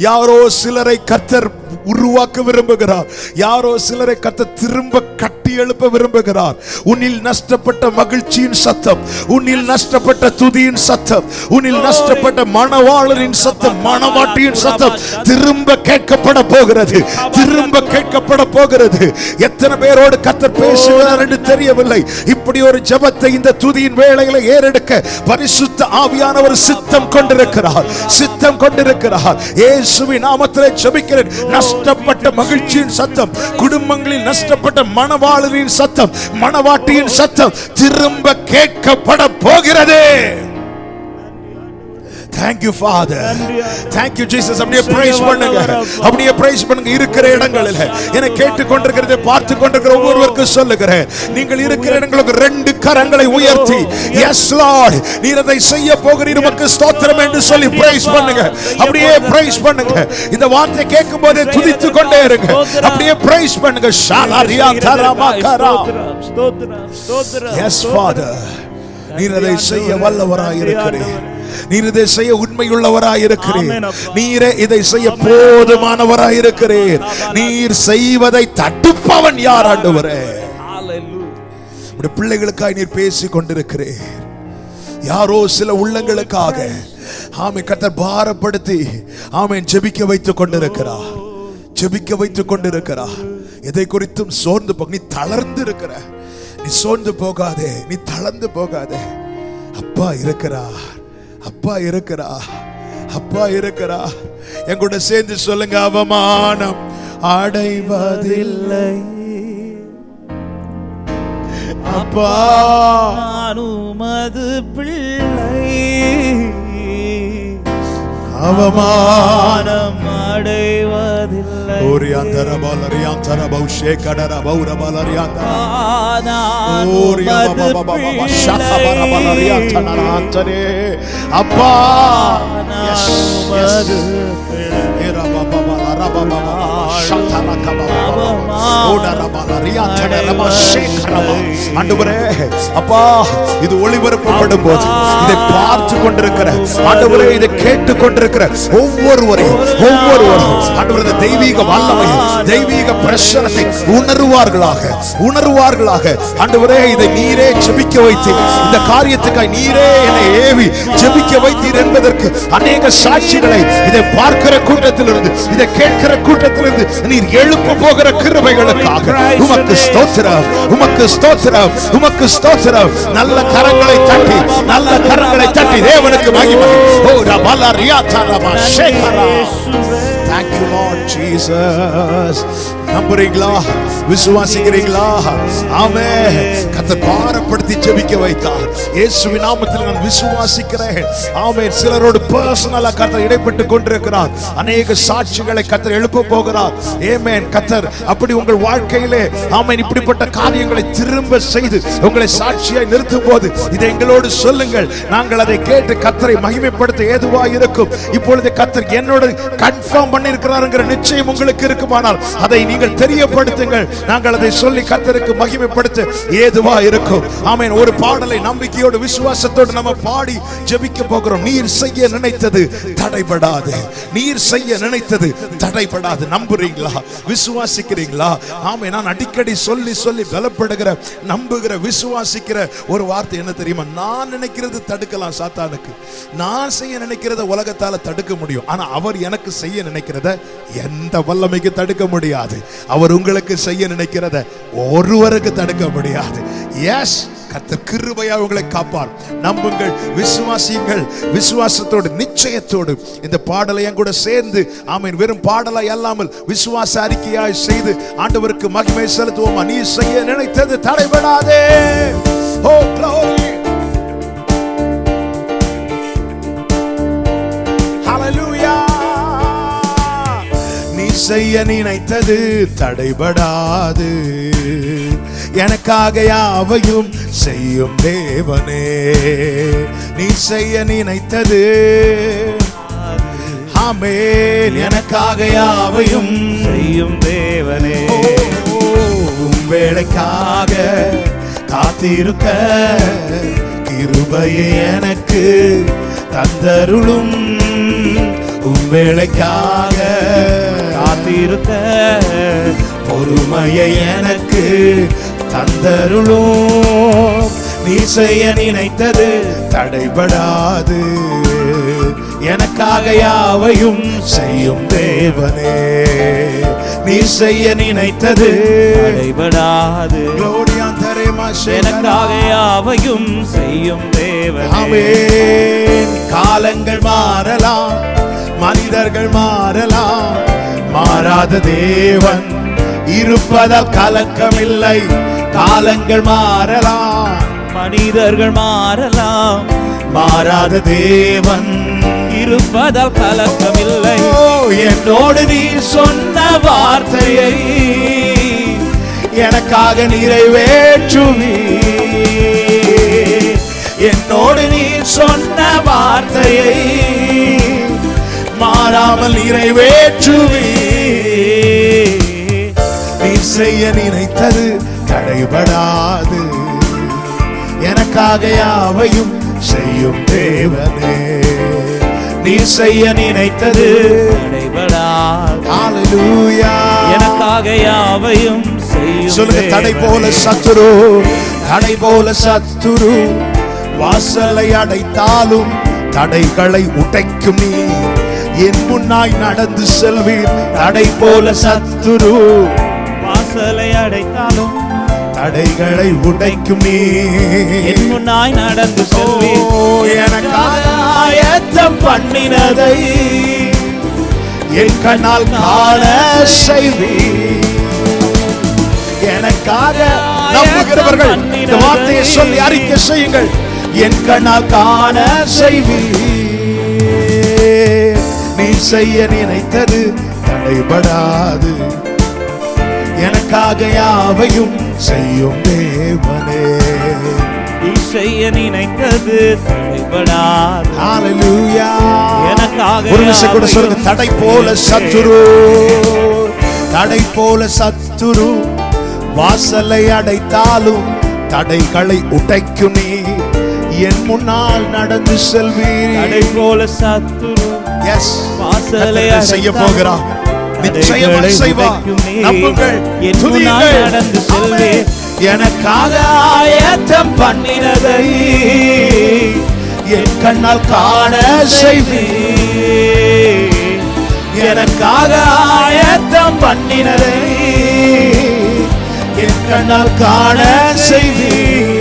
யாரோ சிலரை கர்த்தர் உருவாக்க விரும்புகிறார், யாரோ சிலரை கர்த்தர் திரும்ப கட்டி எழுப்ப விரும்புகிறார். உன்னில் நஷ்டப்பட்ட மகிழ்ச்சியின் சத்தம், உன்னில் நஷ்டப்பட்ட துதியின் சத்தம், உன்னில் நஷ்டப்பட்ட மணவாளரின் சத்தம், மணவாட்டியின் சத்தம் திரும்ப கேட்கப்பட போகிறது, திரும்ப கேட்கப்பட போகிறது. எத்தனை பேரோடு கர்த்தர் பேசுகிறார் என்று தெரியவில்லை. இப்படி ஒரு ஜெபத்தை இந்த துதியின் வேளையில ஏறெடுக்க பரிசுத்த ஆவியானவர் சித்தம் கொண்டிருக்கிறார், சித்தம் கொண்டிருக்கிறார். இயேசுவின் நாமத்திலே ஜெபிக்கிறேன். நஷ்டப்பட்ட மகிழ்ச்சியின் சத்தம், குடும்பங்களில் நஷ்டப்பட்ட மணவாளரின் சத்தம், மணவாட்டியின் சத்தம் திரும்ப கேட்கப்பட போகிறது. Thank you Father, thank you Jesus. அப்படியே praise பண்ணுங்க, அப்படியே praise பண்ணுங்க. இருக்கிற இடங்களில் என்னை கேட்டுக்கொண்டிருக்கிறதை பார்த்து கொண்டிருக்கிற ஒவ்வொருவருக்கும் சொல்லுகிறேன், நீங்கள் இருக்கிற இடங்களுக்கு 2 கரங்களை உயர்த்தி yes Lord நீர் அதை செய்ய போகிறீர் உமக்கு ஸ்தோத்திரம் என்று சொல்லி praise பண்ணுங்க. அப்படியே praise பண்ணுங்க. இந்த வார்த்தை கேட்கும் போதே துதித்து கொண்டே இருங்க. அப்படியே praise பண்ணுங்க. ஷாலாரியா தரமாகரா yes Father நீர் அதை செய்ய வல்லவராய் இருக்கிறீர், நீர் இதை செய்ய உண்மையுள்ளவராய் இருக்கிறீர், நீரே இதை செய்ய போதுமானவராய் இருக்கிறீர். நீர் செய்வதை தடுப்பவன் யார் ஆண்டவரே? உம்முடைய பிள்ளைகளுக்காய் நீர் பேசிக் கொண்டிருக்கிறீர். யாரோ சில உள்ளங்களுக்காக ஆமென் கர்த்தர் பாரப்படுத்தி ஆமென் ஜெபிக்க வைத்துக் கொண்டிருக்கிறார், ஜெபிக்க வைத்துக் கொண்டிருக்கிறார். எதை குறித்தும் சோர்ந்து போக, நீ தளர்ந்து இருக்கிற, நீ சோர்ந்து போகாதே, நீ தளர்ந்து போகாதே. அப்பா இருக்கிறார், அப்பா இருக்கிறார், அப்பா இருக்கிறார். என் கூட சேர்ந்து சொல்லுங்க, அவமானம் அடைவதில்லை அப்பா, உமது பிள்ளை, அவமானம் அடைவதில்லை. அப்பா அப்பா இது ஒளிபரப்பப்படும் போது இதை பார்த்து கொண்டிருக்கிற ஆண்டவரே, இதை கேட்டுக் கொண்டிருக்கிற ஒவ்வொருவரையும் ஆண்டவரே தெய்வீக வல்லமை, தெய்வீக பிரசன்னத்தை உணர்வார்களாக ஆண்டவரே இதை நீரே ஜெபிக்க வைத்து, இந்த காரியத்துக்காய் நீரே என்னை ஏவி ஜெபிக்க வைத்தீர் என்பதற்கு அநேக சாட்சிகளை இதை பார்க்கிற கூட்டத்திலிருந்து, இதை கேட்கிற கூட்டத்திலிருந்து நீர் எழுப்ப போகிற கிருபைகளுக்காக உமக்கு ஸ்தோத்திரம், உமக்கு ஸ்தோத்திரம், உமக்கு ஸ்தோத்திரம். நல்ல கரங்களை தட்டி, நல்ல கரங்களை தட்டி தேவனுக்கு மகிமை. ஓ ரபல ரியாதா ரப ஷேகரா. Thank you Lord Jesus. நம்புறீங்களா? விசுவாசிக்கிறீங்களா? ஆமென். கர்த்தர் பாரப்படுத்தி ஜெபிக்க வைத்தார். இயேசுவின் நாமத்தில் நான் விசுவாசிக்கிறேன். ஆமென். சிலரோடு பர்சனலா கர்த்தர் இடைப்பட்டு கொண்டிருக்கிறார். அநேக சாட்சிகளை கர்த்தர் எழுப்ப போகிறார். ஆமென். கர்த்தர் அப்படி உங்கள் வாழ்க்கையிலே ஆமென் இப்படிப்பட்ட காரியங்களை திரும்ப செய்து உங்களை சாட்சியாய் நிறுத்தும் போது இதை எங்களோடு சொல்லுங்கள். நாங்கள் அதை கேட்டு கர்த்தரை மகிமைப்படுத்த ஏதுவாக இருக்கும். இப்பொழுது கர்த்தர் என்னோடு கன்ஃபார்ம் பண்ணியிருக்கிறாருங்கிற நிச்சயம் உங்களுக்கு இருக்குமானால் அதை நீங்கள் தெரியப்படுத்துங்கள். நாங்கள் அதை சொல்லி கர்த்தருக்கு மகிமைப்படுத்த ஏதுவா இருக்கும். ஆமென். ஒரு பாடலை நம்பிக்கையோடு விசுவாசத்தோடு நம்ம பாடி ஜெபிக்க போகிறோம். நீர் செய்ய நினைத்தது தடைபடாது, நீர் செய்ய நினைத்தது தடைபடாது. நம்புறீங்களா? விசுவாசிக்கிறீங்களா? ஆமென். நான் அடிக்கடி சொல்லி சொல்லி பலப்படுகிற, நம்புகிற, விசுவாசிக்கிற ஒரு வார்த்தை என்ன தெரியுமா? நான் நினைக்கிறது தடுக்கலாம் சாத்தானுக்கு, நான் செய்ய நினைக்கிறத உலகத்தால தடுக்க முடியும். ஆனா அவர் எனக்கு செய்ய நினைக்கிறத எந்த வல்லமைக்கு தடுக்க முடியாது. அவர் உங்களுக்கு செய்ய நினைக்கிறத ஒருவருக்கு தடுக்க முடியாது. எஸ், கர்த்தர் கிருபையா உங்களை காப்பார். நம்புங்கள், விசுவாசியுங்கள். விசுவாசத்தோடு, நிச்சயத்தோடு இந்த பாடலை என் கூட சேர்ந்து ஆமென் வெறும் பாடலாய் அல்லாமல் விசுவாச அறிக்கையாய் செய்து ஆண்டவருக்கு மகிமை செலுத்துவோமா? நீ செய்ய நினைத்தது தடைபடாதே. ஓ glory, hallelujah. நீ செய்ய நினைத்தது தடைபடாது, எனக்காக யாவையும் செய்யும் தேவனே. நீ செய்ய நினைத்தது ஆமென். எனக்காக யாவையும் செய்யும் தேவனே, உம் வேளைக்காக காத்திருக்க கிருபையை எனக்கு தந்தருளும். உம் வேளைக்காக காத்திருக்க பொறுமையை எனக்கு தந்தருளும். நீ செய்ய நினைத்தது தடைபடாது. எனக்காக யாவையும் செய்யும் தேவனே, நீ செய்ய நினைத்தது தடைபடாது. எனக்காக யாவையும் செய்யும் தேவனே. ஆமென். காலங்கள் மாறலாம், மனிதர்கள் மாறலாம், மாறாத தேவன் இருப்பதால் கலக்கமில்லை. காலங்கள் மாறலாம், மனிதர்கள் மாறலாம், மாறாத தேவன் இருப்பதால் கலக்கமில்லை. என்னோடு நீ சொன்ன வார்த்தையை எனக்காக நிறைவேற்றுவி. என்னோடு நீ சொன்ன வார்த்தையை மாறாமல் நிறைவேற்றுவி. நீ செய்ய நினைத்தது தடைபடாது. எனக்காக யாவையும் செய்யும் தேவனே, நீ செய்ய நினைத்தது தடைபடாது. ஹல்லேலூயா. எனக்காக யாவையும் செய்யும். சொல்லுங்க, தடை போல சத்துரு, தடை போல சத்துரு வாசலை அடைத்தாலும் தடைகளை உடைக்கும் நீ என் முன்னாய் நடந்து செல்வீர். தடை போல சத்துரு வாசலை அடைத்தாலும் தடைகளை உடைக்கும் நீ என் முன்னாய் நடந்து செல்வீர். எனக்காக ஆயத்தம் பண்ணினதை என் கண்ணால் காண செய்வீர். எனக்காக நம்புகிறவர்கள் இந்த வார்த்தையை சொல்லி அறிக்கை செய்யுங்கள். என் கண்ணால் காண செய்வீர். நீ செய்ய நினைத்தது தடைபடாது. எனக்காக யாவையும் செய்யும் தேவனே, நீ செய்ய நினைத்தது தடைபடாது. ஹல்லேலூயா. எனக்காக ஒரு நிமிஷம் கூட சொல்லுங்க, தடை போல சத்துரு, தடை போல சத்துரு வாசலை அடைத்தாலும் தடைகளை உடைக்கும் நீ என் முன்னால் நடந்து செல்வீர். தடை போல சத்துரு எஸ், வாசலை செய்ய போகிறார். நிச்சயமாக செய்வார். நம்புங்கள், துதியுங்கள். நடந்து செல்வீர். எனக்காக ஆயத்தம் பண்ணினதை என் கண்ணால் காண செய்வீர். எனக்காக ஆயத்தம் பண்ணினதை என் கண்ணால் காண செய்வீர்.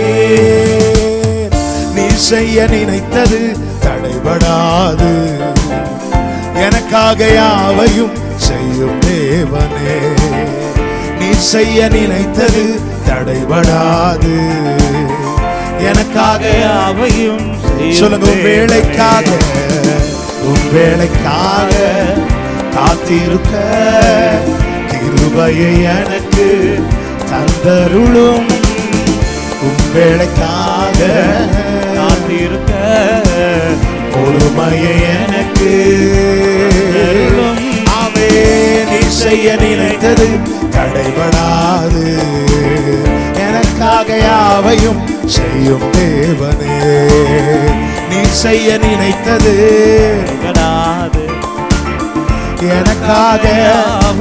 நீ செய்ய நினைத்தது தடைபடாது. எனக்காக யாவையும் செய்யும் தேவனே, நீ செய்ய நினைத்தது தடைபடாது. எனக்காக யாவையும் சொல்லுங்க, உன் வேளைக்காக, உன் வேளைக்காக காத்திருக்க கிருபையை எனக்கு தந்தருளும். உன் வேளைக்காக காத்திருக்க பொறுமையை எனக்கு. ஆமென். நீ செய்ய நினைத்தது தடைபடாது. எனக்காக யாவையும் செய்யும் தேவனே, நீ செய்ய நினைத்தது தடைபடாது. எனக்காக.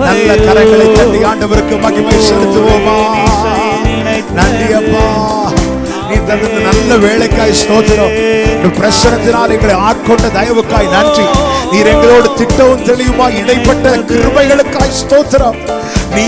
நல்ல கரங்களை தட்டி ஆண்டவருக்கு மகிமை செலுத்துவோமா? நன்றி அப்பா, நீ தந்த நல்ல வேலைக்காய் ஸ்தோத்திரம். பிரசனத்தினால் எங்களை ஆட்கொண்ட தயவுக்காய் நன்றி. நீர் எங்களோடு திட்டவும் தெளிவுமாய் இடைப்பட்ட கிருபைகளுக்காய் ஸ்தோத்திரம். நீ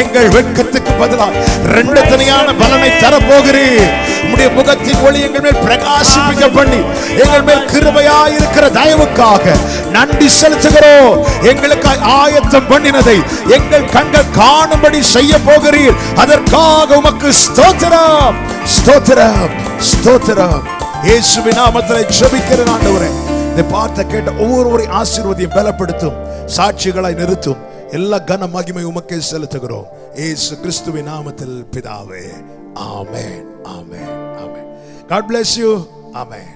எங்கள் வெட்கத்துக்கு பதிலாக ரெண்டு தனியான பலனை தரப்போகிறீர். உம்முடைய முகத்தின் ஒளி எங்கள் மேல் பிரகாசிப்பிக்க பண்ணி எங்கள் மேல் கிருபையாய் இருக்கிற தயவுக்காக நன்றி செலுத்துகிறோம். எங்களுக்காய் ஆயத்தம் பண்ணினதை எங்கள் கண்கள் காணும்படி செய்ய போகிறீர். அதற்காக உமக்கு ஸ்தோத்திரம், ஸ்தோத்திரம், ஸ்தோத்திரம். இயேசுவின் நாமத்தில் ஜெபிக்கிறேன் ஆண்டவரே. இந்த பார்த்த கேட்ட ஒவ்வொருவரை ஆசீர்வதியும், பலப்படுத்தும், சாட்சிகளாய் நிறுத்தும். எல்லா கன மகிமை உமக்கே செலுத்துகிறோம் இயேசு கிறிஸ்துவின் நாமத்தில் பிதாவே. ஆமென், ஆமென், ஆமென். God bless you. ஆமென்.